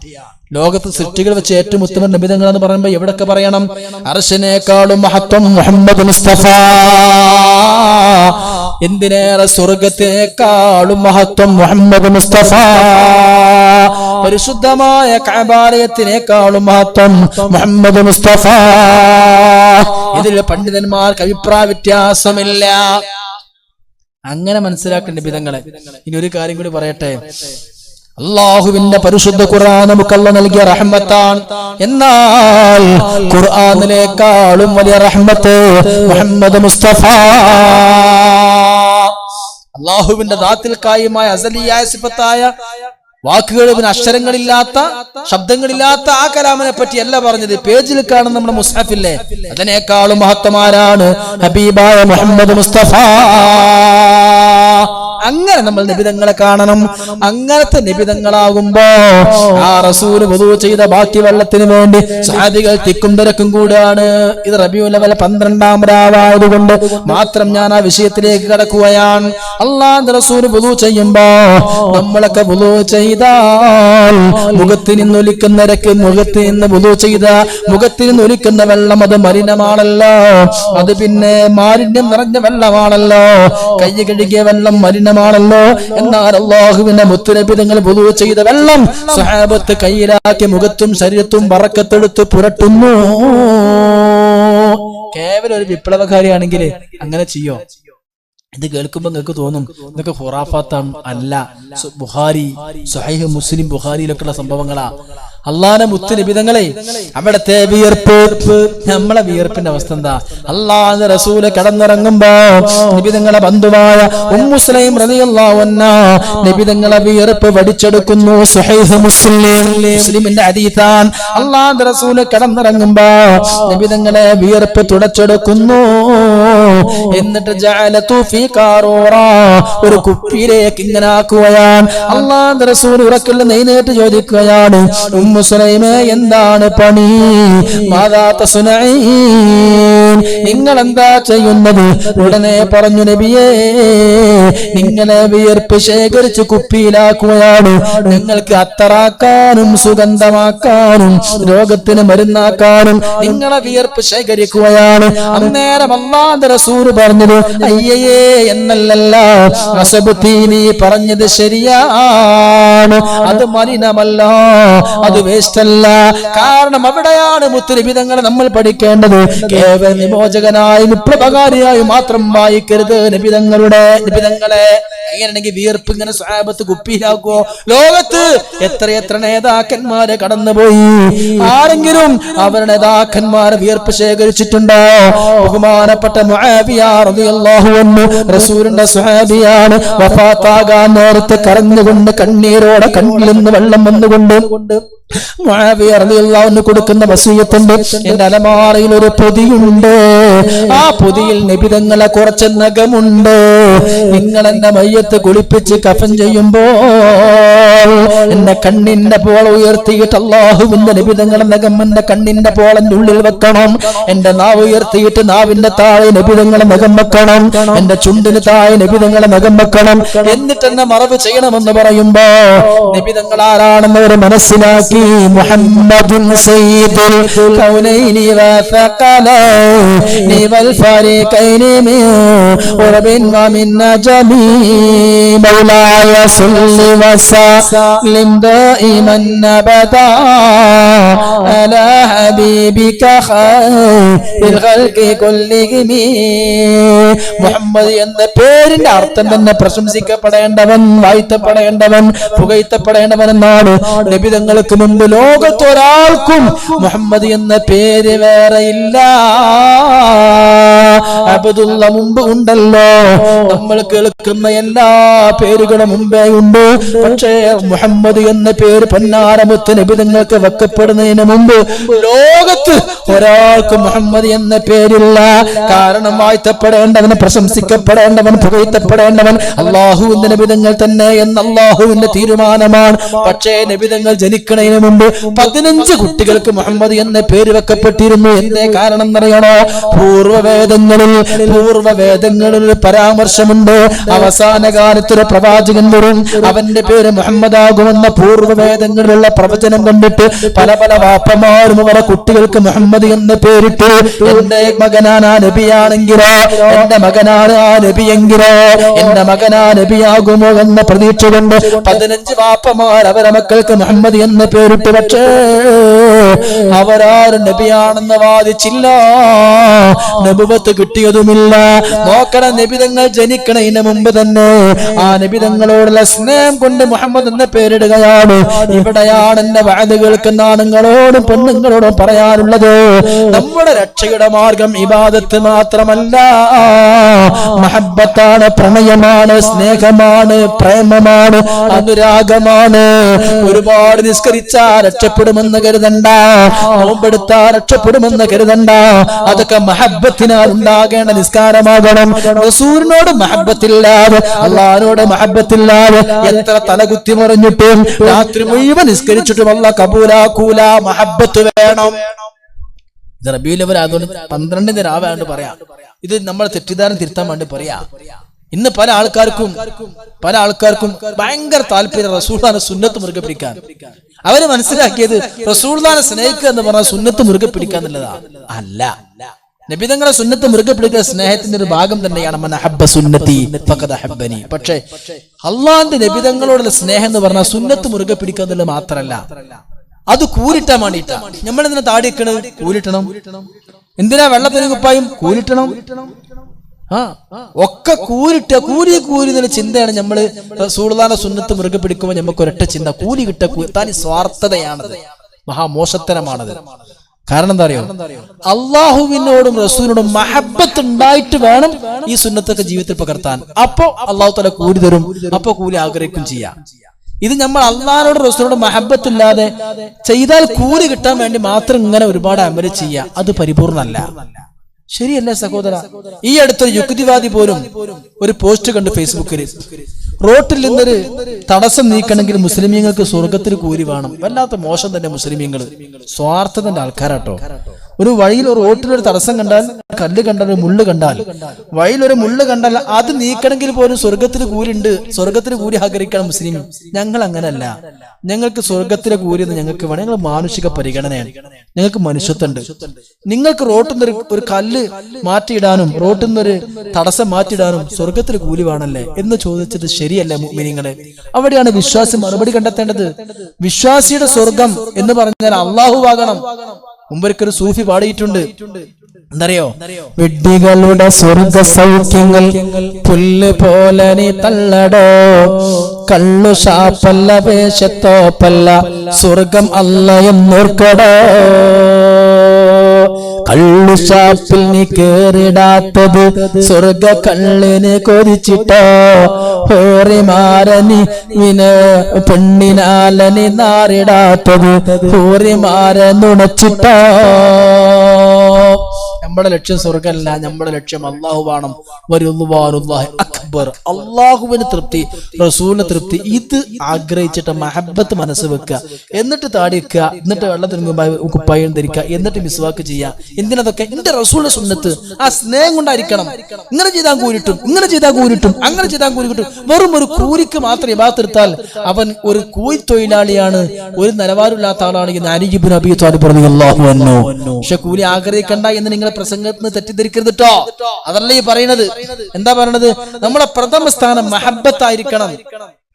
ലോകത്ത് സൃഷ്ടികൾ വെച്ച് ഏറ്റവും ഉത്തമ നബിതങ്ങൾ എന്ന് പറയുമ്പോൾ എവിടൊക്കെ പറയണം? അർശിനേക്കാളും മഹത്വം മുഹമ്മദ് മുസ്തഫ. എന്തിനേറെ സ്വർഗത്തിനേക്കാളും മഹത്വം മുഹമ്മദ് മുസ്തഫ. പരിശുദ്ധമായ കഅബാലയത്തിനേക്കാളും മഹത്വം മുഹമ്മദ് മുസ്തഫ. ഇതിൽ പണ്ഡിതന്മാർക്ക് അഭിപ്രായ വ്യത്യാസമില്ല. അങ്ങനെ മനസ്സിലാക്കേണ്ട നബിതങ്ങളെ. ഇനി ഒരു കാര്യം കൂടി പറയട്ടെ. അല്ലാഹുവിന്റെ പരിശുദ്ധ ഖുർആൻ നമുക്ക് അല്ലാഹു നൽകിയ റഹ്മത്താണ്. എന്നാൽ ഖുർആനിനേക്കാളും വലിയ റഹ്മത്ത് മുഹമ്മദ് മുസ്തഫ. അല്ലാഹുവിന്റെ ദാത്തിൽ കായിമായ അസലിയായ സിഫത്തായ വാക്കുകൾ, അക്ഷരങ്ങളില്ലാത്ത ശബ്ദങ്ങളില്ലാത്ത ആ കലാമിനെ പറ്റിയല്ല പറഞ്ഞത്. പേജിൽ കാണുന്ന നമ്മുടെ മുസ്ഹഫില്ലേ, അതിനേക്കാളും മഹത്വമാരാണ് ഹബീബായ മുഹമ്മദ് മുസ്തഫ. അങ്ങനെ നമ്മൾ നിബിതങ്ങളെ കാണണം. അങ്ങനത്തെ നിബിതങ്ങളാകുമ്പോ ആ റസൂൽ വുദൂ ചെയ്ത ബാക്കി വെള്ളത്തിന് വേണ്ടി സഹാബികൾ തിക്കും തിരക്കും കൂടാണ്. ഇത് റബീഉൽ അവ്വൽ 12-ാം രാവായതുകൊണ്ട് മാത്രം ഞാൻ ആ വിഷയത്തിലേക്ക് കടക്കുകയാണ്. അല്ലാഹുവിന്റെ റസൂൽ വുദൂ ചെയ്യുമ്പോ നമ്മളൊക്കെ വുദൂ ചെയ്താൽ മുഖത്തിൽ നിന്നൊലിക്കുന്ന രക്ക്, മുഖത്തിൽ നിന്ന് വുദൂ ചെയ്ത മുഖത്തിൽ നിന്നൊലിക്കുന്ന വെള്ളം അത് മലിനമാണല്ലോ, അത് പിന്നെ മാലിന്യം നിറഞ്ഞ വെള്ളമാണല്ലോ. കൈ കഴുകിയ വെള്ളം മലിനമാണല്ലോ. എന്നാൽ അല്ലാഹുവിന്റെ മുത്തുനബി തങ്ങൾ വുദൂ ചെയ്ത വെള്ളം സ്വഹാബത്ത് കയ്യിലാക്കി മുഖത്തും ശരീരത്തും ബറക്കത്തെടുത്ത് പുരട്ടുന്നു. കേവലം ഒരു വിപ്ലവകാരിയാണെങ്കിൽ അങ്ങനെ ചെയ്യോ? ഇത് കേൾക്കുമ്പോൾ നിങ്ങൾക്ക് തോന്നും ഇതൊക്കെ ഖുറാഫാത്താണ്. അല്ല, ബുഖാരി, സ്വഹീഹ് മുസ്ലിം, ബുഖാരിയിലൊക്കെയുള്ള സംഭവങ്ങളാ. അള്ളാഹുവിന്റെ മുത്തുനബിതങ്ങളെ അവിടത്തെ വിയർപ്പ്, നമ്മളെ വിയർപ്പിന്റെ അവസ്ഥ എന്താ? അള്ളാഹുവിന്റെ റസൂല് കടന്നിറങ്ങുമ്പോ നബിതങ്ങളെ ബന്ധുവായ ഉമ്മു സുലൈം റളിയല്ലാഹു അൻഹ നബിതങ്ങളെ വിയർപ്പ് വടിച്ചെടുക്കുന്നു. സ്വഹീഹ് മുസ്ലിമിന്റെ ഹദീസാൻ. അള്ളാഹുവിന്റെ റസൂല് കടന്നിറങ്ങുമ്പോ നബിതങ്ങളെ വിയർപ്പ് തുടച്ചെടുക്കുന്നു. എന്നിട്ട് ജഅലതു ഫീ ഖാറൂറ, ഒരു കുപ്പിയിലേക്ക് ഇങ്ങനെ ആക്കുകയാണ്. അള്ളാഹുവിന്റെ റസൂൽ ഉറക്കൽ നെയ്നേറ്റ് ചോദിക്കുകയാണ്, ഉമ്മു സുലൈമേ എന്താണ് പണി? മാദാ തസ്നഈൻ, നിങ്ങൾ എന്താ ചെയ്യുന്നത്? ഉടനെ പറഞ്ഞു, നബിയേ നിങ്ങളെ വിയർപ്പ് ശേഖരിച്ച് കുപ്പിയിലാക്കുകയാണ്. നിങ്ങൾക്ക് അത്തറാക്കാനും സുഗന്ധമാക്കാനും രോഗത്തിന് മരുന്നാക്കാനും നിങ്ങളെ വിയർപ്പ് ശേഖരിക്കുകയാണ്. അന്നേരം അല്ലാഹുവിന്റെ റസൂൽ പറഞ്ഞത്, അയ്യേ എന്നല്ലല്ല, അസബ്തി, നീ പറഞ്ഞത് ശരിയാണ്, അത് മലിനമല്ല, അത് വേസ്റ്റ് അല്ല. കാരണം അവിടെയാണ് മുത്തുനബിതങ്ങളെ നമ്മൾ പഠിക്കേണ്ടത്. കേവല വിമോചകനായി വിപ്ലവകാരിയായി മാത്രം വായിക്കരുത് നബിതങ്ങളെ. എങ്ങനെയാണെങ്കിൽ വിയർപ്പ് ഇങ്ങനെ സ്വഹാബത്ത് കുപ്പിയിലാക്കുവോ? ലോകത്ത് എത്രയെത്ര നേതാക്കന്മാരെ കടന്നുപോയി. ആരെങ്കിലും അവരുടെ നേതാക്കന്മാരെ വിയർപ്പ് ശേഖരിച്ചിട്ടുണ്ടോ? ബഹുമാനപ്പെട്ട മുആവിയ റളിയല്ലാഹു അൻഹു റസൂലിന്റെ സ്വഹാബിയാണ്. വഫാത്താകാൻ നേരത്തെ കരഞ്ഞുകൊണ്ട് കണ്ണീരോടെ കണ്ണിൽ നിന്ന് വെള്ളം വന്നുകൊണ്ട് മുആവിയ റളിയല്ലാഹു അൻഹു കൊടുക്കുന്ന വസിയത്തുണ്ട്. എന്റെ അലമാറയിൽ ഒരു പൊതിയുണ്ട്, ആ പൊതിയിൽ നബിതങ്ങളെ കുറച്ച് നഖമുണ്ട്. നിങ്ങൾ എന്റെ മയ്യത്ത് കുളിപ്പിച്ച് കഫൻ ചെയ്യുമ്പോൾ എന്റെ കണ്ണിന്റെ പോള ഉയർത്തിയിട്ട് അല്ലാഹുവിന്റെ നബിതങ്ങളെ നഖം എന്റെ കണ്ണിന്റെ പോളന്റെ ഉള്ളിൽ വെക്കണം. എന്റെ നാവ് ഉയർത്തിയിട്ട് നാവിന്റെ താഴെ നബിതങ്ങളെ നഖം വെക്കണം. എന്റെ ചുണ്ടിന് താഴെ നബിതങ്ങളെ നഖം വെക്കണം. എന്നിട്ട് എന്നെ മറവ് ചെയ്യണമെന്ന് പറയുമ്പോ നബിതങ്ങൾ ആരാണെന്ന് അവർ മനസ്സിലാക്കി. മുഹമ്മദുൻ സയ്യിദുൽ കൗനൈനി വസഖലൈനി വൽ ഫരീഖൈനി മിൻ ഉർബിൻ വമിൻ നജമി മൗലായ സല്ലി വസല്ലിം ദായിമൻ അബദാ അലാ ഹബീബിക ഖൈറുൽ ഖൽഖി കുല്ലിഹിം. മുഹമ്മദ് എന്ന പേരിന്റെ അർത്ഥം തന്നെ പ്രശംസിക്കപ്പെടേണ്ടവൻ, വാഴ്ത്തപ്പെടേണ്ടവൻ, പുകഴ്ത്തപ്പെടേണ്ടവൻ എന്നാണ്. നബിതങ്ങൾക്ക് മുമ്പ് ലോകത്ത് ഒരാൾക്കും മുഹമ്മദ് എന്ന പേര് വേറെ ഇല്ല. അബ്ദുള്ള മുമ്പ് ഉണ്ടല്ലോ, നമ്മൾ കേൾക്കുന്ന എല്ലാ പേരുകളും മുമ്പേ ഉണ്ട്. പക്ഷേ മുഹമ്മദ് എന്ന പേര് പൊന്നാരമുത്ത് നബിതങ്ങൾക്ക് വെക്കപ്പെടുന്നതിന് മുമ്പ് ലോകത്ത് ഒരാൾക്ക് മുഹമ്മദ് എന്ന പേരില്ല. കാരണം വാഴ്ത്തപ്പെടേണ്ടവൻ, പ്രശംസിക്കപ്പെടേണ്ടവൻ, പുകഴ്ത്തപ്പെടേണ്ടവൻ അല്ലാഹുവിന്റെ നബിതങ്ങൾ തന്നെ എന്ന അല്ലാഹുവിന്റെ തീരുമാനമാണ്. പക്ഷേ നബിതങ്ങൾ ജനിക്കണതിന് മുമ്പ് 15 കുട്ടികൾക്ക് മുഹമ്മദ് എന്ന പേര് വെക്കപ്പെട്ടിരുന്നു. എന്തേ കാരണം എന്നറിയണോ? പൂർവ്വവേദങ്ങൾ വേദങ്ങളിൽ പൂർവ്വവേദങ്ങളിൽ പരാമർശമുണ്ട്. അവസാന കാലത്തൊരു പ്രവാചകൻ വരും, അവന്റെ പേര് മുഹമ്മദാകുമെന്ന പൂർവ്വവേദങ്ങളിലുള്ള പ്രവചനം കണ്ടിട്ട് പല പല വാപ്പമാരും അവരുടെ കുട്ടികൾക്ക് മുഹമ്മദ് എന്ന് പേരിട്ട്, എന്റെ മകനാണ് ആ നബിയാണെങ്കിലോ, എന്റെ മകനാണ് ആ നബിയെങ്കിലോ, എന്റെ മകനാ നബിയാകുമോ എന്ന പ്രതീക്ഷ കൊണ്ട് 15 വാപ്പമാർ അവരുടെ മക്കൾക്ക് മുഹമ്മദ് എന്ന് പേരിട്ട്. പക്ഷേ അവരാരും നബിയാണെന്ന് വാദിച്ചില്ല, നബുവത്ത് കിട്ടിയതുമില്ല. നോക്കണം, നബിതങ്ങൾ ജനിക്കണതിന് മുമ്പ് തന്നെ ആ നബിതങ്ങളോടുള്ള സ്നേഹം കൊണ്ട് മുഹമ്മദ് എന്ന പേരിടുകയാണ്. ഇവിടെയാണ് എന്റെ വഅദ് കേൾക്കുന്ന ആണുങ്ങളോടും പെണ്ണുങ്ങളോടും പറയാനുള്ളത്. നമ്മുടെ രക്ഷയുടെ മാർഗം ഇബാദത്ത് മാത്രമല്ല, മഹബ്ബത്താണ്, പ്രണയമാണ്, സ്നേഹമാണ്, പ്രേമമാണ്, അനുരാഗമാണ്. ഒരുപാട് നിസ്കരിച്ചാൽ രക്ഷപ്പെടുമെന്ന് കരുതണ്ട, നോമ്പെടുത്താൽ രക്ഷപ്പെടുമെന്ന് കരുതണ്ട. അതൊക്കെ മഹബ്ബത്തിനാൽ ഉണ്ടാകേണ്ട നിസ്കാരമാകണം. റസൂലിനോട് മഹബ്ബത്തില്ലാതെ, അള്ളാഹിനോട് മഹബ്ബത്തില്ലാതെ എത്ര തലകുത്തി മറിഞ്ഞിട്ടും രാത്രി മുഴുവൻ നിസ്കരിച്ചിട്ടും അല്ലാഹ് കബൂലാക്കൂല. മഹബ്ബത്ത് വേണം. ഇത് റബീഉൽ അവ്വൽ ആയതുകൊണ്ട് 12 രാവാണ്ട് പറയാം. ഇത് നമ്മൾ തെറ്റിദ്ധാരണ തിരുത്താൻ വേണ്ടി പറയാ. ഇന്ന് പല ആൾക്കാർക്കും ഭയങ്കര താല്പര്യം റസൂലുള്ളാഹിന്റെ സുന്നത്ത് മുറുകെ പിടിക്കാൻ. അവര് മനസ്സിലാക്കിയത് റസൂലുള്ളാഹിനെ സ്നേഹിക്കുക എന്ന് പറഞ്ഞാൽ സുന്നത്ത് മുറുകെ പിടിക്കുക എന്നുള്ളതാണ്. അല്ല, നബിതങ്ങളെ സുന്നത്ത് മുറുകെ പിടിക്കുക സ്നേഹത്തിന്റെ ഒരു ഭാഗം തന്നെയാണ്. മൻ അഹബ്ബ സുന്നതി ഫഖദ് അഹബ്ബനി. പക്ഷേ അള്ളാഹിന്റെ നബിതങ്ങളോടുള്ള സ്നേഹം എന്ന് പറഞ്ഞാൽ സുന്നത്ത് മുറുകെ പിടിക്കുക എന്നുള്ളത് മാത്രമല്ല, അത് കൂലിട്ടാൻ വേണ്ടിയിട്ടാ. നമ്മളെന്തിനാ താടിക്കണ്? കൂലിട്ടണം. എന്തിനാ വെള്ളത്തിന് കുപ്പായും? കൂലിട്ടണം. ഒക്കെ കൂലിട്ട കൂലി എന്നുള്ള ചിന്തയാണ്. നമ്മള് റസൂലുള്ളാഹിന്റെ സുന്നത്ത് മുറുകെ പിടിക്കുമ്പോൾ നമുക്ക് ഒരൊറ്റ ചിന്ത, കൂലി കിട്ടുക. താനി സ്വാർത്ഥതയാണത്, മഹാമോശത്തരമാണത്. കാരണം എന്താ അറിയോ? അള്ളാഹുവിനോടും റസൂലിനോടും മഹബ്ബത്ത് ഉണ്ടായിട്ട് വേണം ഈ സുന്നത്തൊക്കെ ജീവിതത്തിൽ പകർത്താൻ. അപ്പോ അള്ളാഹു തആല കൂലി തരും, അപ്പൊ കൂലി ആഗ്രഹിക്കും ചെയ്യാം. ഇത് നമ്മൾ അള്ളാഹിനോട് റസൂലിനോട് മഹബ്ബത്തില്ലാതെ ചെയ്താൽ കൂലി കിട്ടാൻ വേണ്ടി മാത്രം ഇങ്ങനെ ഒരുപാട് അമല് ചെയ്യുക, അത് പരിപൂർണ്ണല്ല, ശരിയല്ല സഹോദര. ഈ അടുത്തൊരു യുക്തിവാദി പോലും ഒരു പോസ്റ്റ് കണ്ടു ഫേസ്ബുക്കിൽ, റോട്ടിൽ നിന്നൊരു തടസ്സം നീക്കണമെങ്കിൽ മുസ്ലിമീങ്ങൾക്ക് സ്വർഗത്തിൽ കൂലി വേണം. വല്ലാത്ത മോശം തന്നെ മുസ്ലിമീങ്ങൾ, സ്വാർത്ഥത്തിന്റെ ആൾക്കാരാട്ടോ. ഒരു വഴിയിൽ ഒരു റോട്ടിലൊരു തടസ്സം കണ്ടാൽ, കല്ല് കണ്ടാൽ, ഒരു മുള്ള് കണ്ടാൽ, വഴിയിലൊരു മുള്ള് കണ്ടാൽ അത് നീക്കണമെങ്കിൽ പോലും സ്വർഗത്തിൽ കൂലി ഉണ്ട്, സ്വർഗത്തിൽ കൂലി ആഗ്രഹിക്കണം മുസ്ലിം. ഞങ്ങൾ അങ്ങനല്ല. ഞങ്ങൾക്ക് സ്വർഗത്തിലെ കൂലി ഞങ്ങൾക്ക് വേണം. ഞങ്ങൾ മാനുഷിക പരിഗണനയാണ്, ഞങ്ങൾക്ക് മനുഷ്യത്വമുണ്ട്. നിങ്ങൾക്ക് റോട്ടിൽ നിന്ന് ഒരു കല്ല് മാറ്റിയിടാനും റോട്ടിൽ നിന്നൊരു തടസ്സം മാറ്റിയിടാനും സ്വർഗത്തിൽ കൂലി വേണല്ലേ എന്ന് ചോദിച്ചത് ശരിയല്ല മുഅ്മിനീങ്ങളെ. അവിടെയാണ് വിശ്വാസി മറുപടി കണ്ടെത്തേണ്ടത്. വിശ്വാസിയുടെ സ്വർഗം എന്ന് പറഞ്ഞാൽ അള്ളാഹു ആകണം. മുമ്പൊരിക്കൊരു സൂഫി പാടിയിട്ടുണ്ട്, എന്തറിയോ? വിഡ്ഢികളുടെ സ്വർഗ സൗഖ്യങ്ങൾ പുല്ല് പോലെ നീ തള്ളടോ, കള്ളു ഷാപ്പല്ല വേഷത്തോപ്പല്ല സ്വർഗം അല്ലയും നോർക്കടോ. കള്ളു ഷാപ്പിൽ നീ കേറിടാത്തത് സ്വർഗ കള്ളിന് കൊതിച്ചിട്ടോ, ഹോറിമാരനി പെണ്ണിനാലനി നാറിടാത്തത് ഹോറിമാരെ നുണച്ചിട്ടോ. നമ്മുടെ ലക്ഷ്യം സ്വർഗമല്ല, നമ്മുടെ ലക്ഷ്യം അള്ളാഹുവാണ്. അക്ബർ, അള്ളാഹുവിന് തൃപ്തി, റസൂലിന് തൃപ്തി. ഇത് ആഗ്രഹിച്ചിട്ട് മഹബത്ത് മനസ്സ് വെക്കുക, എന്നിട്ട് താടി വെക്കുക, എന്നിട്ട് വെള്ളത്തിന് കുപ്പായം ധരിക്കുക, എന്നിട്ട് മിസ്വാക്ക് ചെയ്യുക. എന്തിനതൊക്കെ? എന്റെ റസൂലിന്റെ സുന്നത്ത്, ആ സ്നേഹം കൊണ്ടായിരിക്കണം. ഇങ്ങനെ ചെയ്താൽ കൂലിട്ടും, ഇങ്ങനെ ചെയ്താൽ കൂലിട്ടും, അങ്ങനെ ചെയ്താൽ കൂലി കിട്ടും. വെറും ഒരു കൂലിക്ക് മാത്രം ഇബാദത്തെടുത്താൽ അവൻ ഒരു കൂലി തൊഴിലാളിയാണ്, ഒരു നിലവാരമില്ലാത്ത ആളാണ് എന്ന് അലി ഇബ്നു അബീ ത്വാലിബ് റളിയല്ലാഹു അൻഹു. പക്ഷെ കൂലി ആഗ്രഹിക്കണ്ട എന്ന് നിങ്ങളെ പ്രസംഗത്തിന് തെറ്റിദ്ധരിക്കരുത് കേട്ടോ. അതല്ല ഈ പറയുന്നത്. എന്താ പറയണത്? നമ്മുടെ പ്രഥമ സ്ഥാനം മഹബത്തായിരിക്കണം.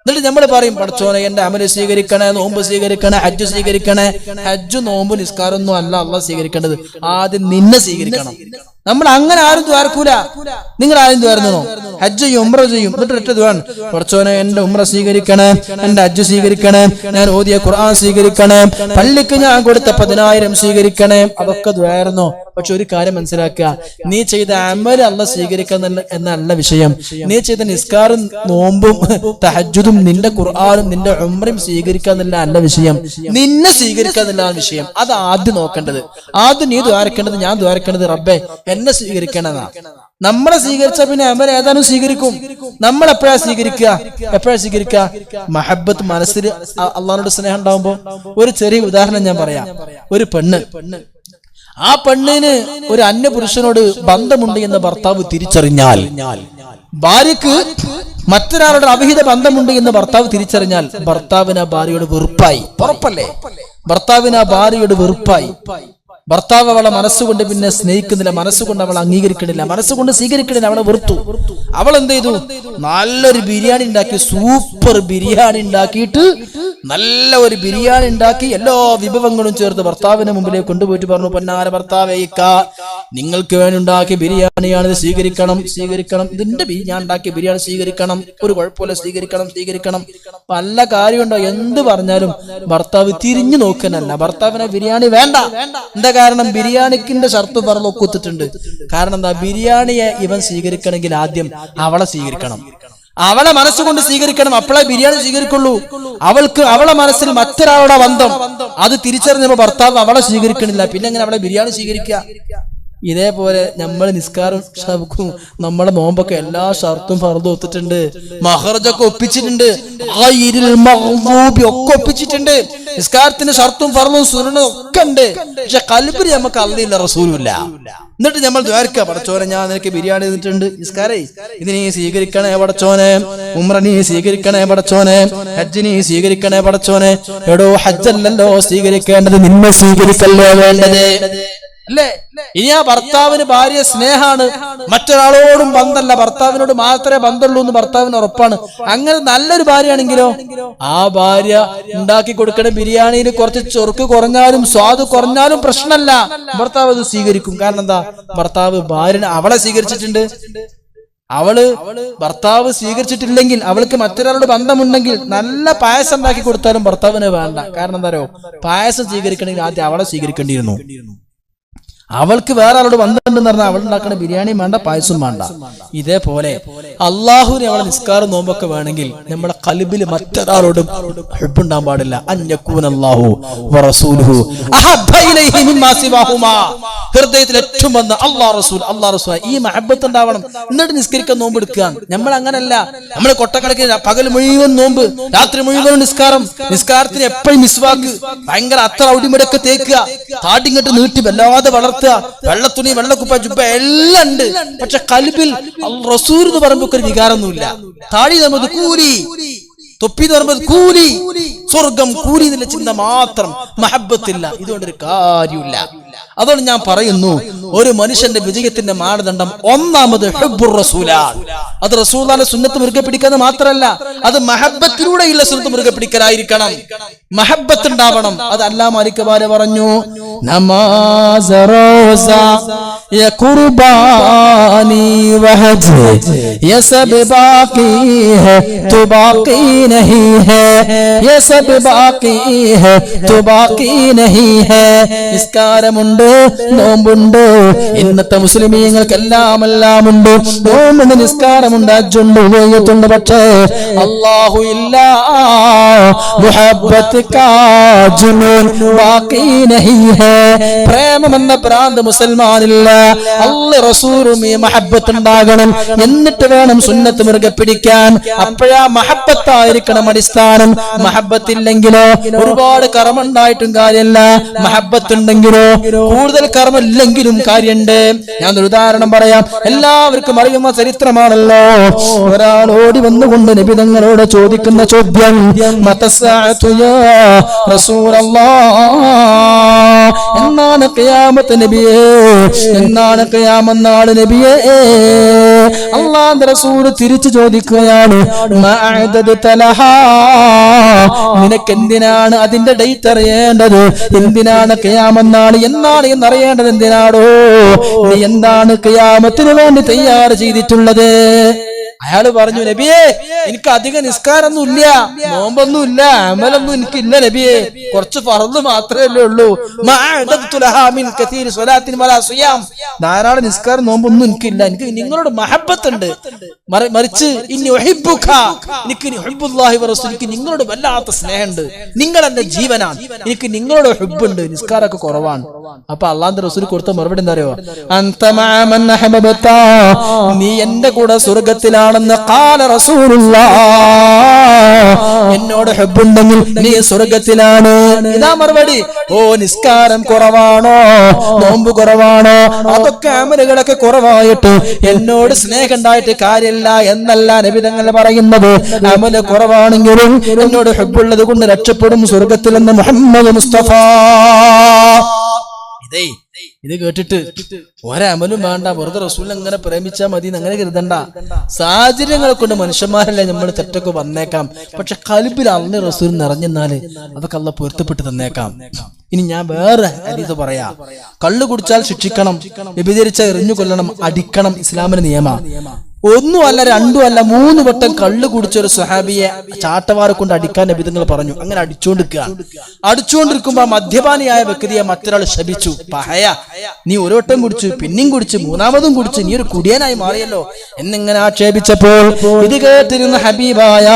എന്നിട്ട് നമ്മൾ പറയും, പടച്ചോനെ എന്റെ അമല് സ്വീകരിക്കണേ, നോമ്പ് സ്വീകരിക്കണേ, ഹജ്ജ് സ്വീകരിക്കണേ. ഹജ്ജ് നോമ്പ് നിസ്കാരമൊന്നും അല്ല അള്ളാഹ് സ്വീകരിക്കേണ്ടത്, ആദ്യം നിന്നെ സ്വീകരിക്കണം. നമ്മൾ അങ്ങനെ ആരും ദ്വാരക്കൂല. നിങ്ങൾ ആരും ദ്വാരുന്നോ? ഹജ്ജ് ചെയ്യും, ഉംറ ചെയ്യും, എന്നിട്ട് ഒറ്റ ദ്വാൻ, പടച്ചോനെ എന്റെ ഉംറ സ്വീകരിക്കണേ, എന്റെ ഹജ്ജ് സ്വീകരിക്കണേ, ഞാൻ ഓതിയ ഖുർആൻ സ്വീകരിക്കണേ, പള്ളിക്ക് ഞാൻ കൊടുത്ത 10,000 സ്വീകരിക്കണേ. അതൊക്കെ ദ്വാരുന്നോ? പക്ഷെ ഒരു കാര്യം മനസ്സിലാക്കുക, നീ ചെയ്ത അമല് അള്ളാഹ് സ്വീകരിക്കുന്ന എന്നല്ല വിഷയം. നീ ചെയ്ത നിസ്കാരം, നോമ്പും, തഹജ്ജുദും, നിന്റെ ഖുർആനും നിന്റെ ഉംറയും സ്വീകരിക്കാന്നല്ല അല്ല വിഷയം, നിന്നെ സ്വീകരിക്കാന്നല്ല വിഷയം. അത് ആദ്യം നോക്കേണ്ടത്. ആദ്യം നീ ദ്വാരക്കേണ്ടത്, ഞാൻ ദ്വാരക്കേണ്ടത് റബ്ബേ എന്നെ സ്വീകരിക്കണതാ. നമ്മളെ സ്വീകരിച്ച പിന്നെ അമൽ ഏതാനും സ്വീകരിക്കും. നമ്മൾ എപ്പോഴാ സ്വീകരിക്കുക? മഹബത്ത് മനസ്സിൽ അള്ളാഹുവിനോട് സ്നേഹം ഉണ്ടാവുമ്പോ. ഒരു ചെറിയ ഉദാഹരണം ഞാൻ പറയാം. ഒരു പെണ്ണ് ആ പെണ്ണിന് ഒരു അന്യപുരുഷനോട് ബന്ധമുണ്ട് എന്ന് ഭർത്താവ് തിരിച്ചറിഞ്ഞാൽ, ഭാര്യക്ക് മറ്റൊരാളുടെ അവിഹിത ബന്ധമുണ്ട് എന്ന് ഭർത്താവ് തിരിച്ചറിഞ്ഞാൽ ഭർത്താവിന് ആ ഭാര്യയോട് വെറുപ്പായി. ഉറപ്പല്ലേ? ഭർത്താവിന് ആ ഭാര്യയോട് വെറുപ്പായി. ഭർത്താവ് അവളെ മനസ്സുകൊണ്ട് പിന്നെ സ്നേഹിക്കുന്നില്ല, മനസ്സുകൊണ്ട് അവളെ അംഗീകരിക്കണില്ല, മനസ്സുകൊണ്ട് സ്വീകരിക്കണില്ല, അവളെ വെറുത്തു. അവൾ എന്ത് ചെയ്തു? നല്ലൊരു ബിരിയാണി ഉണ്ടാക്കി, സൂപ്പർ ബിരിയാണി ഉണ്ടാക്കിയിട്ട്, നല്ല ഒരു ബിരിയാണി ഉണ്ടാക്കി എല്ലാ വിഭവങ്ങളും ചേർത്ത് ഭർത്താവിന്റെ മുമ്പിലേക്ക് കൊണ്ടുപോയിട്ട് പറഞ്ഞു, പൊന്നാര ഭർത്താവേ, നിങ്ങൾക്ക് വേണ്ടി ഉണ്ടാക്കിയ ബിരിയാണിയാണ്, ഇത് സ്വീകരിക്കണം, സ്വീകരിക്കണം, ഇതിന്റെ ഞാൻ ഉണ്ടാക്കിയ ബിരിയാണി സ്വീകരിക്കണം, ഒരു കുഴപ്പമില്ല, സ്വീകരിക്കണം, സ്വീകരിക്കണം. പല കാര്യമുണ്ടോ? എന്ത് പറഞ്ഞാലും ഭർത്താവ് തിരിഞ്ഞു നോക്കാനല്ല, ഭർത്താവിനെ ബിരിയാണി വേണ്ട. എന്താ കാരണം? ബിരിയാണിക്കിന്റെ ഷർത്ത് പറഞ്ഞു ഒക്കുത്തിട്ടുണ്ട്. കാരണം എന്താ? ബിരിയാണിയെ ഇവൻ സ്വീകരിക്കണമെങ്കിൽ ആദ്യം അവളെ സ്വീകരിക്കണം, അവളെ മനസ്സുകൊണ്ട് സ്വീകരിക്കണം, അപ്പോഴേ ബിരിയാണി സ്വീകരിക്കുള്ളൂ. അവളെ മനസ്സിൽ മറ്റൊരാളുടെ ബന്ധം അത് തിരിച്ചറിഞ്ഞപ്പോ ഭർത്താവ് അവളെ സ്വീകരിക്കണില്ല, പിന്നെ എങ്ങനെ അവളെ ബിരിയാണി സ്വീകരിക്കുക? ഇതേപോലെ നമ്മൾ നിസ്കാരം നമ്മളെ നോമ്പൊക്കെ എല്ലാ ഷർത്തും ഫർദും ഒത്തിട്ടുണ്ട്, മഹ്റജൊക്കെ ഒപ്പിച്ചിട്ടുണ്ട്, ഒക്കെ ഒപ്പിച്ചിട്ടുണ്ട്. നിസ്കാരത്തിന് ഷർത്തും ഫർദും സുന്നത്തും ഒക്കെ ഉണ്ട്. പക്ഷെ ഖൽബിൽ നമുക്ക് അല്ലാഹുവില്ല റസൂലുമില്ല. എന്നിട്ട് നമ്മൾ ദ്വാരക്ക, പടച്ചോനെ ഞാൻ നിനക്ക് ബിരിയാണി തന്നിട്ടുണ്ട്, നിസ്കാരേ ഇത് നീ സ്വീകരിക്കണേ പടച്ചോനെ, ഉംറ നീ സ്വീകരിക്കണേ പടച്ചോനെ, ഹജ്ജ് നീ സ്വീകരിക്കണേ പടച്ചോനെ. എടോ, ഹജ്ജല്ലല്ലോ സ്വീകരിക്കേണ്ടത്, നിന്നെ സ്വീകരിക്കല്ലോ വേണ്ടത്, അല്ലേ? ഇനി ആ ഭർത്താവിന് ഭാര്യ സ്നേഹാണ്, മറ്റൊരാളോടും ബന്ധമല്ല, ഭർത്താവിനോട് മാത്രമേ ബന്ധമുള്ളൂ എന്ന് ഭർത്താവിന് ഉറപ്പാണ്. അങ്ങനെ നല്ലൊരു ഭാര്യയാണെങ്കിലോ ആ ഭാര്യ ഉണ്ടാക്കി കൊടുക്കണ ബിരിയാണിയിൽ കുറച്ച് ചൊറുക്ക് കുറഞ്ഞാലും സ്വാദ് കുറഞ്ഞാലും പ്രശ്നമല്ല, ഭർത്താവ് അത് സ്വീകരിക്കും. കാരണം എന്താ? ഭർത്താവ് ഭാര്യനെ അവളെ സ്വീകരിച്ചിട്ടുണ്ട്. ഭർത്താവ് സ്വീകരിച്ചിട്ടില്ലെങ്കിൽ, അവൾക്ക് മറ്റൊരാളോട് ബന്ധമുണ്ടെങ്കിൽ നല്ല പായസം ഉണ്ടാക്കി കൊടുത്താലും ഭർത്താവിന് വേണ്ട. കാരണം എന്താ അറിയോ? പായസം സ്വീകരിക്കണമെങ്കിൽ ആദ്യം അവളെ സ്വീകരിക്കേണ്ടിയിരുന്നു. അവൾക്ക് വേറെ ആളോട് ബന്ധമുണ്ടെന്ന് പറഞ്ഞാൽ അവൾ ഉണ്ടാക്കുന്ന ബിരിയാണിയും വേണ്ട, പായസം വേണ്ട. ഇതേപോലെ അള്ളാഹുവിനെ അവളെ നിസ്കാരം നോമ്പൊക്കെ വേണമെങ്കിൽ നമ്മുടെ ഖൽബിൽ മറ്റൊരാളോടും ഹുബ്ബുണ്ടാൻ പാടില്ല. അൻയകൂനല്ലാഹു വറസൂലുഹു അഹബ്ബ ഇലൈഹി മിമ്മാ സിവാഹുമാ. ഹൃദയത്തിൽ ഏറ്റവും വന്ന അല്ലാഹു റസൂൽ, അല്ലാഹു റസൂൽ, ഈ മഹബ്ബത്ത് ഉണ്ടാവണം. എന്നിട്ട് നിസ്കരിക്കാൻ നോമ്പ് എടുക്കുക. നമ്മൾ അങ്ങനല്ല. നമ്മൾ കൊട്ടക്കണക്കിന് പകൽ മുഴുവൻ നോമ്പ്, രാത്രി മുഴുവൻ നിസ്കാരം, നിസ്കാരത്തിന് എപ്പോഴും മിസ്വാക്ക്, ഭയങ്കര അത്ര ഔടിമടൊക്കെ തേക്കുക, താടിങ്ങട്ട് നീട്ടി വല്ലാതെ വളർത്തുക, വെള്ളത്തുണി, വെള്ളക്കുപ്പ, ജുബ്ബ എല്ലാം ഉണ്ട്. പക്ഷെ ഖൽബിൽ റസൂൽ എന്ന് പറയുമ്പോൾ ഒരു വികാരമൊന്നുമില്ല. താടി തരുമ്പോൾ കൂലി, തൊപ്പി തരുമ്പോൾ കൂലി, സ്വർഗം കൂലി എന്നുള്ള ചിന്ത മാത്രം, മഹബ്ബത്തില്ല. ഇതുകൊണ്ടൊരു കാര്യമില്ല. അതുകൊണ്ട് ഞാൻ പറയുന്നു, ഒരു മനുഷ്യന്റെ വിജയത്തിന്റെ മാനദണ്ഡം ഒന്നാമത് ഹുബ്ബുർ റസൂലാണ്. അത് റസൂലുള്ളാഹിന്റെ സുന്നത്ത് മുറുകെ പിടിക്കുന്നത് മാത്രമല്ല, അത് മഹബ്ബത്തിലൂടെയുള്ള സുന്നത്ത് മുറുകെ പിടിക്കലായിരിക്കണം. മഹബ്ബത്ത് ഉണ്ടാവണം. അത് അല്ലാഹു മാലിക് പറഞ്ഞു, നമാസ് റോസ യ ഖുർബാനി വഹജ് യ സബ് ബാഖി ഹൈ തു ബാഖി നഹീ ഹൈ, യ സബ് ബാഖി ഹൈ തു ബാഖി നഹീ ഹൈ. നിസ്കാരമുണ്ട്, നോമ്പുണ്ട്, ഇന്നത്തെ മുസ്ലിമീങ്ങൾക്ക് എല്ലാം ഉണ്ട്. നോമ്പുണ്ട്, നിസ്കാരമുണ്ട്, ഹജ്ജുണ്ട്, ഉംറയുണ്ട്, പക്ഷേ അല്ലാഹു ഇല്ല, മുഹബ്ബത്ത് കാ ജുനൂൻ ബാഖി നഹീ ഹൈ. പ്രേമമെന്ന ഭ്രാന്ത് മുസൽമാനില്ല. അല്ലാഹു റസൂലും ഈ മഹബ്ബത്ത് ഉണ്ടാകണം. എന്നിട്ട് വേണം സുന്നത്ത് മുറുകെ പിടിക്കാൻ. അപ്പോഴാ മഹബ്ബത്തായിരിക്കണം അടിസ്ഥാനം. മഹബ്ബത്തില്ലെങ്കിലോ ഒരുപാട് കർമ്മണ്ടായിട്ടും കാര്യമല്ല, മഹബ്ബത്തുണ്ടെങ്കിലോ കൂടുതൽ കർമ്മമില്ലെങ്കിലും കാര്യമുണ്ട്. ഞാൻ ഒരു ഉദാഹരണം പറയാം. എല്ലാവർക്കും അറിയുന്ന ചരിത്രമാണല്ലോ. ഒരാൾ ഓടി വന്നുകൊണ്ട് നബി തങ്ങളോട് ചോദിക്കുന്ന ചോദ്യം, മതസ്സഅതു യാ റസൂലല്ലാഹ്, എന്നാണ് ഖിയാമത്ത് നബിയേ, എന്നാണ് ഖിയാമത്ത് നാൾ നബിയേ? അല്ലാഹുവിന്റെ റസൂൽ തിരിച്ചു ചോദിക്കുകയാണ്, മഅദദത ലഹാ, നിനക്ക് എന്തിനാണ് അതിന്റെ ഡേറ്റ് അറിയേണ്ടത്? എന്തിനാണ് ഖിയാമത്ത് നാൾ എന്നാണ് എന്നറിയേണ്ടത്? എന്തിനാടോ നീ എന്താണ് ഖിയാമത്തിന് വേണ്ടി തയ്യാർ ചെയ്തിട്ടുള്ളത്? അയാള് പറഞ്ഞു, നബിയെ എനിക്ക് അധികം നിസ്കാരമൊന്നും ഇല്ല, നോമ്പൊന്നും ഇല്ല, അമലൊന്നും എനിക്കില്ല നബിയെ, കുറച്ച് ഫർദ് മാത്രമേ ഉള്ളൂ. ധാരാളം നിസ്കാരം നോമ്പൊന്നും എനിക്കില്ല. എനിക്ക് നിങ്ങളോട് മഹബ്ബത്ത് ഉണ്ട്, മറിച്ച് എനിക്ക് നിങ്ങളോട് വല്ലാത്ത സ്നേഹമുണ്ട്, നിങ്ങൾ എന്റെ ജീവനാണ്, എനിക്ക് നിങ്ങളോട് ഹുബ്ബുണ്ട്, നിസ്കാരമൊക്കെ കുറവാണ്. അപ്പൊ അള്ളാഹുവിന്റെ റസൂൽ കൊടുത്ത മറുപടി എന്താ അറിയോ? നീ എന്റെ കൂടെ സ്വർഗത്തിലാണ്, സ്വർഗത്തിലാണെന്ന് ഖാല റസൂലുള്ളാഹ്. എന്നോട് ഹബ്ബുണ്ടെങ്കിൽ നീ സ്വർഗത്തിലാണ്. ഇതാ മറുപടി. ഓ നിസ്കാരം കുറവാണോ, നോമ്പ് കുറവാണോ, അതൊക്കെ അമലുകളൊക്കെ കുറവായിട്ട് എന്നോട് സ്നേഹം ഉണ്ടായിട്ട് കാര്യമില്ല എന്നല്ല നബി തങ്ങൾ പറയുന്നത്. അമല് കുറവാണെങ്കിലും എന്നോട് ഹബ്ബുള്ളത് കൊണ്ട് രക്ഷപ്പെടും സ്വർഗത്തിലെന്ന് മുഹമ്മദ് മുസ്തഫ. ഇത് കേട്ടിട്ട് ഒരമലും വേണ്ട, വെറുതെ റസൂൽ അങ്ങനെ പ്രേമിച്ചാൽ മതി അങ്ങനെ കരുതണ്ട. സാഹചര്യങ്ങളെ കൊണ്ട് മനുഷ്യന്മാരല്ലേ നമ്മൾ തെറ്റൊക്കെ വന്നേക്കാം. പക്ഷെ ഖൽബിൽ അള്ളാഹു റസൂൽ നിറഞ്ഞെന്നാല് അതൊക്കെ അള്ളാഹ് പൊരുത്തപ്പെട്ട് തന്നേക്കാം. ഇനി ഞാൻ വേറെ ഹദീസ് പറയാ. കള്ളു കുടിച്ചാൽ ശിക്ഷിക്കണം, വ്യഭിചരിച്ചാൽ എറിഞ്ഞു കൊല്ലണം, അടിക്കണം, ഇസ്ലാമിന്റെ നിയമ. ഒന്നുമല്ല, രണ്ടുമല്ല, 3 വട്ടം കള്ളു കുടിച്ച ഒരു സ്വഹാബിയെ ചാട്ടവാറ് കൊണ്ട് അടിക്കാൻ നബി തങ്ങൾ പറഞ്ഞു. അങ്ങനെ അടിച്ചുകൊണ്ടിരിക്കുമ്പോ മദ്യപാനിയായ വ്യക്തിയെ മറ്റൊരാൾ ശപിച്ചു. പഹയ, നീ ഒരു വട്ടം കുടിച്ചു, പിന്നെയും കുടിച്ചു, 3ാമതും കുടിച്ചു, നീ ഒരു കുടിയനായി മാറിയല്ലോ എന്നിങ്ങനെ ആക്ഷേപിച്ചപ്പോൾ ഇത് കേട്ടിരുന്ന ഹബീബായ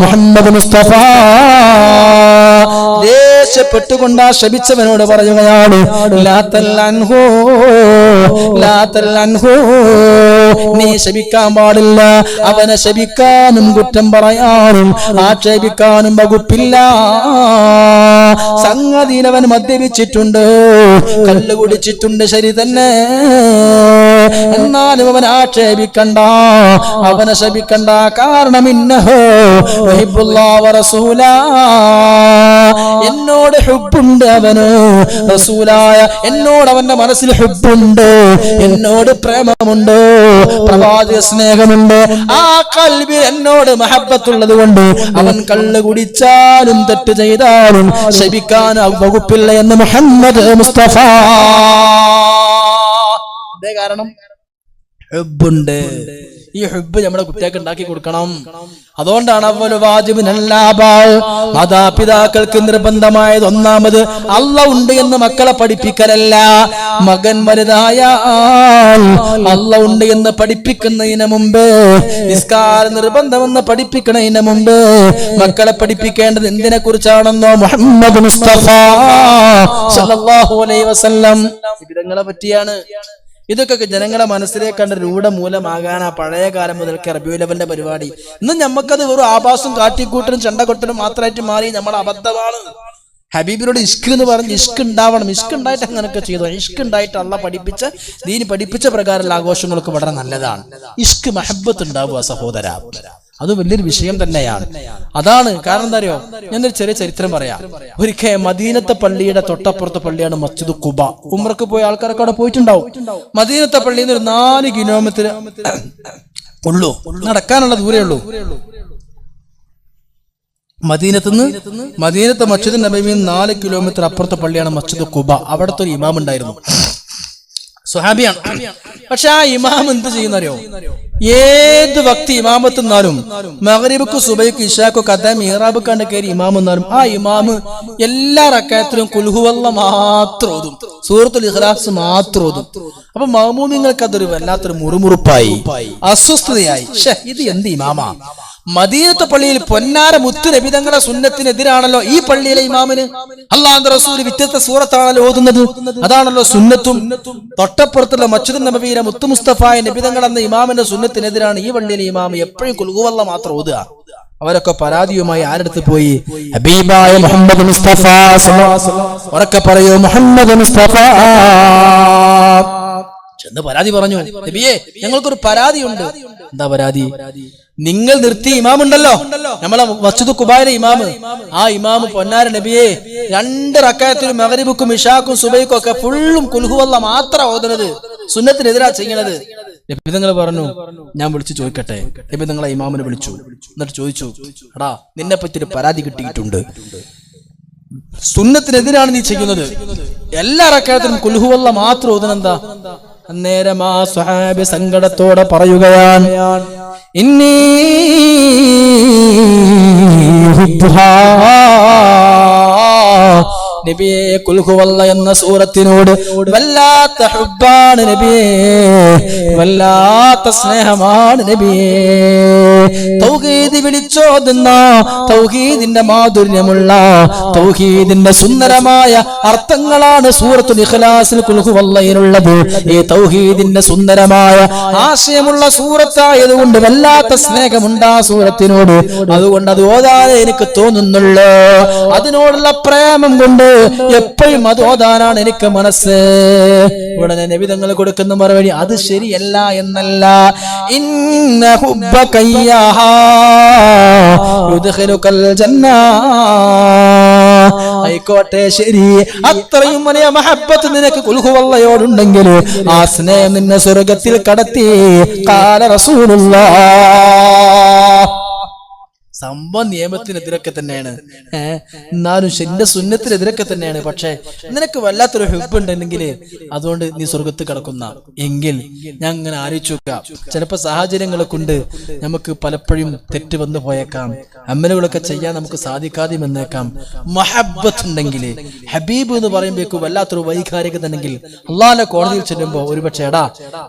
മുഹമ്മദ് മുസ്തഫ ദേഷ്യപ്പെട്ടുകൊണ്ട് ആ ശപിച്ചവനോട് പറയുകയാണ്, നീ ശപിക്കാൻ പാടില്ല. അവനെ ശപിക്കാനും കുറ്റം പറയാനും ആക്ഷേപിക്കാനും വകുപ്പില്ല. സംഗതിയിൽ അവൻ മദ്യപിച്ചിട്ടുണ്ട്, കള്ളു കുടിച്ചിട്ടുണ്ട്, ശരി തന്നെ. എന്നാലും അവൻ ആക്ഷേപിക്കണ്ട, അവനെ ശപിക്കണ്ട. കാരണം ഇന്നഹു യുഹിബ്ബുല്ലാഹ വറസൂല, എന്നോട് ഹുബ്ബുണ്ട് അവന്, റസൂലായ എന്നോട് അവന്റെ മനസ്സിൽ ഹുബ്ബുണ്ട്, എന്നോട് പ്രേമമുണ്ട്, പ്രവാചക സ്നേഹമുണ്ട്. ആ ഖൽബിൽ എന്നോട് മഹബ്ബത്തുള്ളത് കൊണ്ട് അവൻ കള്ളു കുടിച്ചാലും തെറ്റ് ചെയ്താലും ശപിക്കാൻ വകുപ്പില്ല എന്ന് മുഹമ്മദ് മുസ്തഫ. ഇതേ കാരണം ഹുബ്ബുണ്ട്. ഈ ഹുബ്ബ് നമ്മുടെ കുട്ടികൾക്ക് ഉണ്ടാക്കി കൊടുക്കണം. അതുകൊണ്ടാണ് മാതാപിതാക്കൾക്ക് നിർബന്ധമായത് ഒന്നാമത് അല്ലാഹ് ഉണ്ട് എന്ന് മക്കളെ പഠിപ്പിക്കലല്ല. മകൻ വലുതായാൽ അല്ലാഹ് ഉണ്ട് എന്ന് പഠിപ്പിക്കുന്നതിന് മുമ്പ്, നിസ്കാരം നിർബന്ധമെന്ന് പഠിപ്പിക്കുന്നതിന് മുമ്പ് മക്കളെ പഠിപ്പിക്കേണ്ടത് എന്തിനെ കുറിച്ചാണെന്നോ മുഹമ്മദ് മുസ്തഫ സല്ലല്ലാഹു അലൈഹി വസല്ലം വിധങ്ങളെ പറ്റിയാണ്. ഇതൊക്കെ ജനങ്ങളുടെ മനസ്സിലേക്ക് കണ്ട രൂഢമൂലമാകാൻ ആ പഴയ കാലം മുതൽക്ക് റബീഉൽ അവ്വലിന്റെ പരിപാടി. ഇന്ന് നമുക്കത് വെറും ആഭാസം, കാട്ടിക്കൂട്ടലും, ചെണ്ടകൊട്ടലും മാത്രമായിട്ട് മാറി. നമ്മുടെ അബദ്ധമാണ്. ഹബീബിനോട് ഇഷ്ക് എന്ന് പറഞ്ഞ് ഇഷ്ക് ഉണ്ടാവണം. ഇഷ്ക് ഉണ്ടായിട്ട് അങ്ങനെയൊക്കെ ചെയ്തു. ഇഷ്ക് ഉണ്ടായിട്ട് അള്ളാഹ് പഠിപ്പിച്ച, ദീന് പഠിപ്പിച്ച പ്രകാരമുള്ള ആഘോഷങ്ങൾക്ക് വളരെ നല്ലതാണ്. ഇഷ്ക് മഹബ്ബത്ത് ഉണ്ടാവുക സഹോദര, അത് വലിയൊരു വിഷയം തന്നെയാണ്. അതാണ് കാരണം. എന്താ അറിയോ, ഞാനൊരു ചെറിയ ചരിത്രം പറയാം. ഒരിക്കൽ മദീനത്തെ പള്ളിയുടെ തൊട്ടപ്പുറത്തെ പള്ളിയാണ് മസ്ജിദ് ഖുബ. ഉംറക്ക് പോയ ആൾക്കാരൊക്കെ അവിടെ പോയിട്ടുണ്ടാവും. മദീനത്തെ പള്ളിയിൽ നിന്ന് ഒരു 4 കിലോമീറ്റർ ഉള്ളൂ, നടക്കാനുള്ള ദൂരേ ഉള്ളൂ. മദീനത്തെ മസ്ജിദ് നബവിയിൽ 4 കിലോമീറ്റർ അപ്പുറത്തെ പള്ളിയാണ് മസ്ജിദ് ഖുബ. അവിടുത്തെ ഒരു ഇമാം ഉണ്ടായിരുന്നു, സ്വഹാബിയാണ്. പക്ഷെ ആ ഇമാം എന്ത് ചെയ്യുന്നറിയോ, ഏത് വക്തി ഇമാമത്ത് എന്നാലും മഗ്രിബിക്ക്, സുബൈക്ക്, ഇശാക്കൊക്കെ അദ്ദേഹം മിഹ്റാബ് കണ്ട് കയറി ഇമാം എന്നാലും ആ ഇമാമ് എല്ലാ റക്അത്തിലും ഖുൽ ഹുവല്ലാഹ് മാത്രം ഓതും, സൂറത്തുൽ ഇഖ്ലാസ് മാത്രം ഓതും. അപ്പൊ മഅ്മൂമിങ്ങൾക്ക് അതൊരു വല്ലാത്തൊരു മുറുമുറുപ്പായി, അസ്വസ്ഥതയായി. ഇത് എന്ത് ഇമാമാ? മദീനത്തെ പള്ളിയിൽ പൊന്നാര മുത്തു നബി തങ്ങളുടെ സുന്നത്തിനെതിരാണല്ലോ ഈ പള്ളിയിലെ ഇമാമിന്. അല്ലാഹുവിന്റെ റസൂൽ വ്യത്യസ്ത സൂറത്താണല്ലോ ഓതുന്നത്, അതാണല്ലോ സുന്നത്തും. തൊട്ടപ്പുറത്തുള്ള മസ്ജിദ് നബവിയിലെ മുത്തു മുസ്തഫായ നബി തങ്ങൾ എന്ന ഇമാമിന്റെ സുന്നത്തിനെതിരാണ് ഈ പള്ളിയിലെ ഇമാം എപ്പോഴും ഖുൽ ഹുവല്ലാഹ് മാത്രം ഓതുക. അവരൊക്കെ പരാതിയുമായി ആരടുത്ത് പോയി? ഹബീബായ മുഹമ്മദ് മുസ്തഫ. ഉറക്കെ പറയൂ, മുഹമ്മദ് മുസ്തഫ ചെന്ന് പരാതി പറഞ്ഞു, നബിയേ ഞങ്ങൾക്കൊരു പരാതിയുണ്ട്. എന്താ പരാതി? നിങ്ങൾ നിർത്തിയ ഇമാമുണ്ടല്ലോ, നമ്മളെ മസ്ജിദ് ഖുബായിലെ ഇമാമ്, ആ ഇമാമ് പൊന്നാര നബിയെ 2 റക്അത്തിലും മഗ്രിബുക്കും ഇശാക്കും സുബൈക്കും ഒക്കെ ഫുള്ളും ഖുൽ ഹുവല്ലാഹ് മാത്രം ഓതുന്നത്, സുന്നത്തിനെതിരാ ചെയ്യണത്. നബി തങ്ങൾ പറഞ്ഞു, ഞാൻ വിളിച്ചു ചോദിക്കട്ടെ? നബി തങ്ങളെ ഇമാമിനെ വിളിച്ചു. എന്നിട്ട് ചോദിച്ചു, എടാ നിന്നെ പറ്റി ഒരു പരാതി കിട്ടിയിട്ടുണ്ട്, സുന്നത്തിനെതിരാണ് നീ ചെയ്യുന്നത്, എല്ലാ റക്അത്തിലും ഖുൽ ഹുവല്ലാഹ് മാത്രം ഓതുന്നെന്താ? അന്നേരം ആ സ്വഹാബി സങ്കടത്തോടെ പറയുകയാണ്, ഇന്നി നബിയെ ഖുൽ ഹുവല്ല എന്ന സൂറത്തിനോട് വല്ലാത്ത ഹുബ്ബാണ് നബിയെ, വല്ലാത്ത സ്നേഹമാണ് നബിയെ. തൗഹീദ് വിളിച്ചോതുന്ന, തൗഹീദിന്റെ മാധുര്യമുള്ള, തൗഹീദിന്റെ സുന്ദരമായ അർത്ഥങ്ങളാണ് സൂറത്തുൽ ഇഖ്ലാസിൽ ഖുൽ ഹുവല്ലയിലുള്ളത്. ഈ തൗഹീദിന്റെ സുന്ദരമായ ആശയമുള്ള സൂറത്തായതുകൊണ്ട് വല്ലാത്ത സ്നേഹമുണ്ട് ആ സൂറത്തിനോട്. അതുകൊണ്ട് അത് ഓതാനേ എനിക്ക് തോന്നുന്നുള്ളൂ. അതിനോടുള്ള പ്രേമം കൊണ്ട് എപ്പോഴും അത് ഓതാനാണ് എനിക്ക് മനസ്സ്. ഉടനെ നബി തങ്ങൾ കൊടുക്കുന്ന മറുപടി അത് ശരിയല്ല എന്നല്ല. ഇന്ന ഹുബ്ബക ഇയ്യാഹാ യുദ്ഖിലുകൽ ജന്ന. ആയിക്കോട്ടെ ശരി, അത്രയും വലിയ മഹബ്ബത്ത് നിനക്ക് ഖുൽ ഹുവല്ലയോടുണ്ടെങ്കിൽ ആ സ്നേഹം നിന്നെ സ്വർഗത്തിൽ കടത്തി. ഖാല റസൂലുള്ളാഹ്. സംഭവം നിയമത്തിനെതിരൊക്കെ തന്നെയാണ്, എന്നാലും എന്റെ സുന്നത്തിനെതിരൊക്കെ തന്നെയാണ്. പക്ഷെ നിനക്ക് വല്ലാത്തൊരു ഹുബ്ബ് ഉണ്ടെങ്കിൽ അതുകൊണ്ട് നീ സ്വർഗത്ത് കിടക്കുന്ന എങ്കിൽ ഞാൻ അങ്ങനെ ആലോചിച്ചു നോക്കാം. ചിലപ്പോ സാഹചര്യങ്ങളെ കൊണ്ട് നമുക്ക് പലപ്പോഴും തെറ്റ് വന്നു പോയേക്കാം, അമലുകളൊക്കെ ചെയ്യാൻ നമുക്ക് സാധിക്കാതെ വന്നേക്കാം. മഹബ്ബത്ത് ഉണ്ടെങ്കിൽ, ഹബീബ് എന്ന് പറയുമ്പോഴേക്കും വല്ലാത്തൊരു വൈകാരികത ഉണ്ടെങ്കിൽ അള്ളാഹിന്റെ കോടതിയിൽ ചെല്ലുമ്പോ ഒരുപക്ഷെ എടാ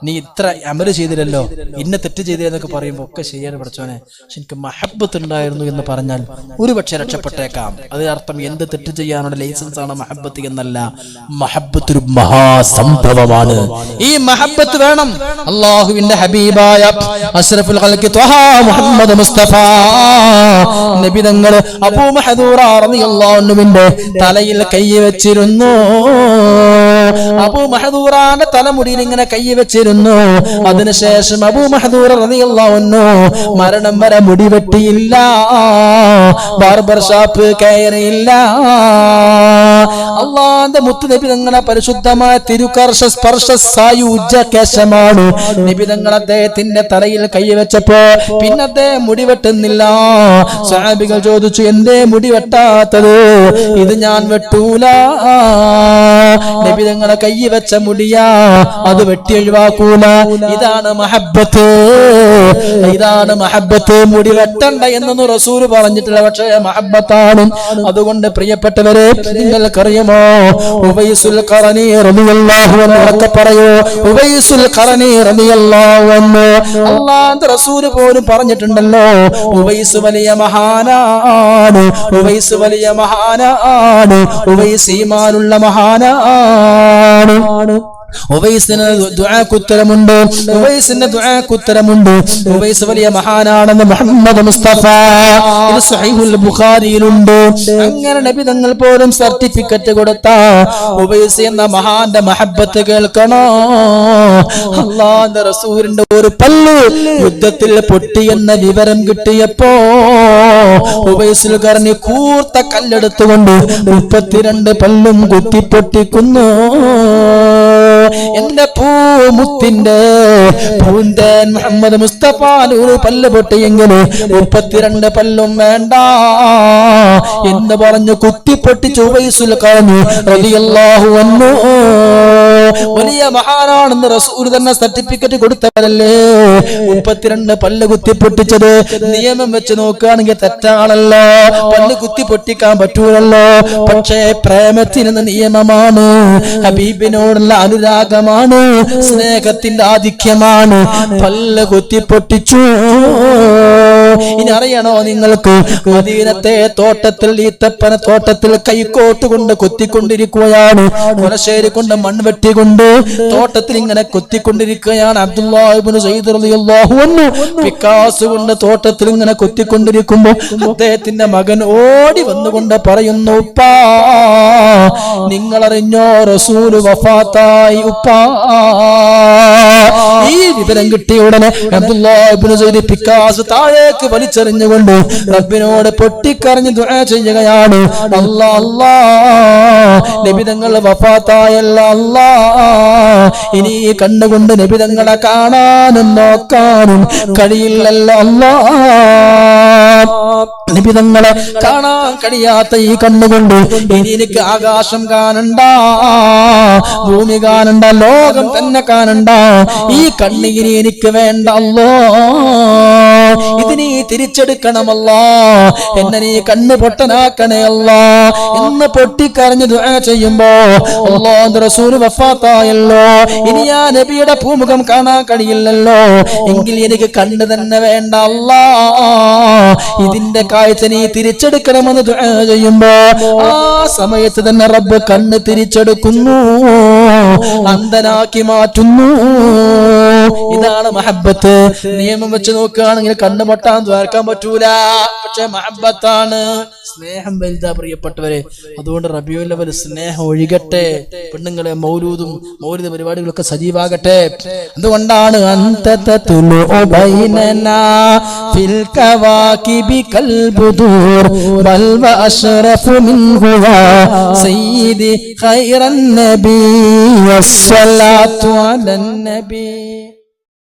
നീ ഇത്ര അമല് ചെയ്തില്ലല്ലോ, ഇന്ന തെറ്റ് ചെയ്തില്ലെന്നൊക്കെ പറയുമ്പോ ഒക്കെ ശരിയാണ് പഠിച്ചോനെ, പക്ഷെ എനിക്ക് മഹബ്ബത്ത് ഉണ്ടായിരുന്നു എന്ന് പറഞ്ഞാൽ ഒരുപക്ഷെ രക്ഷപ്പെട്ടേക്കാം. അതിനർത്ഥം എന്ത് തെറ്റ് ചെയ്യാനുള്ള ലൈസൻസ് ആണ് മഹബ്ബത്ത് എന്നല്ല. മഹബ്ബത്ത് ഒരു മഹാസംഭവമാണ്. ഈ മഹബ്ബത്ത് വേണം. അല്ലാഹുവിന്റെ ഹബീബായ അഷ്റഫുൽ ഖൽഖി ത്വഹ മുഹമ്മദ് മുസ്തഫ നബി തങ്ങൾ അബൂ മഹദൂറ റളിയല്ലാഹു അൻഹുവിന്റെ തലയിൽ കൈ വെച്ചിരുന്നു. അബൂ മഹദൂറാന്റെ തലമുടിയിൽ ഇങ്ങനെ കൈ വെച്ചിരുന്നു. അതിനുശേഷം അബൂ മഹദൂറ റളിയല്ലാഹു അൻഹു മരണം വരെ മുടി വെട്ടിയില്ല, ബാർബർ ഷാപ്പ് കയറിയില്ല. അള്ളാന്റെ മുത്ത് നബി തങ്ങളെ പരിശുദ്ധമായ തിരുകർഷ സ്പർശ സായുജ്യ കേശമാണ്. നബി തങ്ങൾ അദ്ദേഹത്തിന്റെ തലയിൽ കൈവച്ചപ്പോ പിന്നെ അദ്ദേഹം മുടി വെട്ടുന്നില്ല. സ്വഹാബികൾ ചോദിച്ചു, എന്തേ മുടി വെട്ടാത്തത്? ഇത് ഞാൻ വെട്ടൂല, നബി തങ്ങളെ കൈ വെച്ച മുടിയാ, അത് വെട്ടി ഒഴിവാക്കൂല. ഇതാണ് മഹബ്ബത്ത്, ഇതാണ് മഹബ്ബത്ത്. മുടി വെട്ടണ്ട എന്നൊന്നും റസൂല് പറഞ്ഞിട്ടില്ല, പക്ഷേ മഹബ്ബത്താണ്. അതുകൊണ്ട് പ്രിയപ്പെട്ടവരെ, നിങ്ങൾക്കറിയുമോ ഉവൈസുൽ ഖറനി റളിയല്ലാഹു അൻഹു ഒക്കെ പറയൂ, ഉവൈസുൽ ഖറനി റളിയല്ലാഹു അൻഹു അല്ലാഹുവിന്റെ റസൂല് പോലും പറഞ്ഞിട്ടുണ്ടല്ലോ, ഉവൈസ് വലിയ മഹാനാണ്, ഉവൈസ് വലിയ മഹാനാണ്, ഉവൈസ് ഈമാനുള്ള മഹാനാണ്. ഉവൈസിന് ദുആക്കുത്തരമുണ്ട്, ഉവൈസിന്റെ ദുആക്കുത്തരമുണ്ട്. ഉവൈസ് വലിയ മഹാനാണെന്ന് മുഹമ്മദ് മുസ്തഫ ഇത് സ്വഹീഹുൽ ബുഖാരിയിലുണ്ട്. അങ്ങനെ നബി തങ്ങൾ പോലും സർട്ടിഫിക്കറ്റ് കൊടുത്ത ഉവൈസ് എന്ന മഹാന്റെ മഹബ്ബത്ത് കേൾക്കണോ? അല്ലാഹുവിന്റെ റസൂലിന്റെ ഒരു പല്ല് യുദ്ധത്തിൽ പൊട്ടിയെന്ന വിവരം കിട്ടിയപ്പോ ഉവൈസുൽ ഖർനി കൂർത്ത കല്ലെടുത്തുകൊണ്ട് 32 പല്ലും കുത്തിപ്പൊട്ടിക്കുന്നു. എന്റെ പൂമുത്തിന്റെ പൂന്തേൻ മുഹമ്മദ് മുസ്തഫ ഒരു പല്ല് പൊട്ടിയെങ്കിൽ 32 പല്ലും വേണ്ട എന്ന് പറഞ്ഞു കുത്തിപ്പൊട്ടിച്ചു ഉവൈസുൽ ഖർനി റളിയല്ലാഹു അൻഹു. വലിയ മഹാനാണെന്ന് റസൂൽ തന്നെ സർട്ടിഫിക്കറ്റ് കൊടുത്തവരല്ലേ 32 പല്ല് കുത്തിപ്പൊട്ടിച്ചത്. നിയമം വെച്ച് നോക്കുകയാണെങ്കിൽ തെറ്റാണല്ലോ, പല്ല് കുത്തിപ്പൊട്ടിക്കാൻ പറ്റൂലല്ലോ. പക്ഷേ പ്രേമത്തിന് നിയമമാണ്, ഹബീബിനോടുള്ള അനുരാഗമാണ്, സ്നേഹത്തിന്റെ ആധിക്യമാണ്. പല്ല് കുത്തിപ്പൊട്ടിച്ചു. ഇനി അറിയണോ നിങ്ങൾക്ക്, മദീനത്തെ തോട്ടത്തിൽ, ഈത്തപ്പന തോട്ടത്തിൽ കൈക്കോട്ട് കൊണ്ട് കൊത്തിക്കൊണ്ടിരിക്കുകയാണ്, കൊലശ്ശേരി കൊണ്ട് മൺവെട്ടികൊണ്ട് തോട്ടത്തിൽ ഇങ്ങനെ കൊത്തിക്കൊണ്ടിരിക്കുകയാണ് അബ്ദുല്ലാഹ് ഇബ്നു സയ്യിദ് റളിയല്ലാഹു അൻഹു. പിക്കാസ് കൊണ്ട് തോട്ടത്തിൽ ഇങ്ങനെ കൊത്തിക്കൊണ്ടിരിക്കുമ്പോ അദ്ദേഹത്തിന്റെ മകൻ ഓടി വന്നുകൊണ്ട് പറയുന്നു, ഉപ്പാ നിങ്ങളറിഞ്ഞോ റസൂല് വഫാത്തായി ഉപ്പാ. ഈ വിവരം കിട്ടിയ ഉടനെ അബ്ദുല്ലാഹ് ഇബ്നു സയ്യിദ് പിക്കാസ് താഴേക്ക് വലിച്ചെറിഞ്ഞുകൊണ്ട് റബ്ബിനോട് പൊട്ടിക്കരഞ്ഞ് ദുആ ചെയ്യുകയാണ്, അല്ലാ അല്ലാ നബി തങ്ങൾ വഫാത്തായല്ല അല്ലാ, ഇനി കണ്ണുകൊണ്ട് നബി തങ്ങളെ കാണാനും നോക്കാനും കഴിയില്ലല്ലോ അല്ലാ. നബി തങ്ങളെ കാണാൻ കഴിയാത്ത ഈ കണ്ണുകൊണ്ട് ഇനി എനിക്ക് ആകാശം കാണണ്ട, ഭൂമി കാണണ്ട, ലോകം തന്നെ കാണണ്ട, ഈ കണ്ണിന് എനിക്ക് വേണ്ട അല്ലാ. ഇത് നീ തിരിച്ചെടുക്കണമല്ലോ, എന്നെ നീ കണ്ണ് പൊട്ടനാക്കണേ അല്ലാ എന്ന് പൊട്ടിക്കരഞ്ഞ് ദുആ ചെയ്യുമ്പോ അല്ലാഹുവിന്റെ റസൂൽ വഫാത്തായല്ലോ. ഇനി ആ നബിയുടെ പൂമുഖം കാണാൻ കഴിയില്ലല്ലോ, എങ്കിൽ എനിക്ക് കണ്ണ് തന്നെ വേണ്ട അല്ലാ, ഇതിന്റെ കാഴ്ച നീ തിരിച്ചെടുക്കണമെന്ന് ദുആ ചെയ്യുമ്പോ ആ സമയത്ത് തന്നെ റബ്ബ് കണ്ണ് തിരിച്ചെടുക്കുന്നു, അന്ധനാക്കി മാറ്റുന്നു. ഇതാണ് മഹബ്ബത്ത്. നിയമം വെച്ച് നോക്കുകയാണെങ്കിൽ കണ്ണ് പൊട്ടാൻ ദ്വാരക്കാൻ പറ്റൂല, പക്ഷെ മഹബ്ബത്താണ്. സ്നേഹം വലുതാ പ്രിയപ്പെട്ടവരെ. അതുകൊണ്ട് റബീഉൽ അവ്വൽ സ്നേഹം ഒഴുകട്ടെ, പെണ്ണുങ്ങളെ മൗലൂദും മൗലിദ് പരിപാടികളൊക്കെ സജീവാകട്ടെ. അതുകൊണ്ടാണ് ഫിൽ കവാകിബി കൽബുദൂർ ബൽ വഅശ്റഫു മിൻഹു യാ സയ്യിദി ഖൈറൻ നബി വസ്സലാത്തു അലൻ നബി.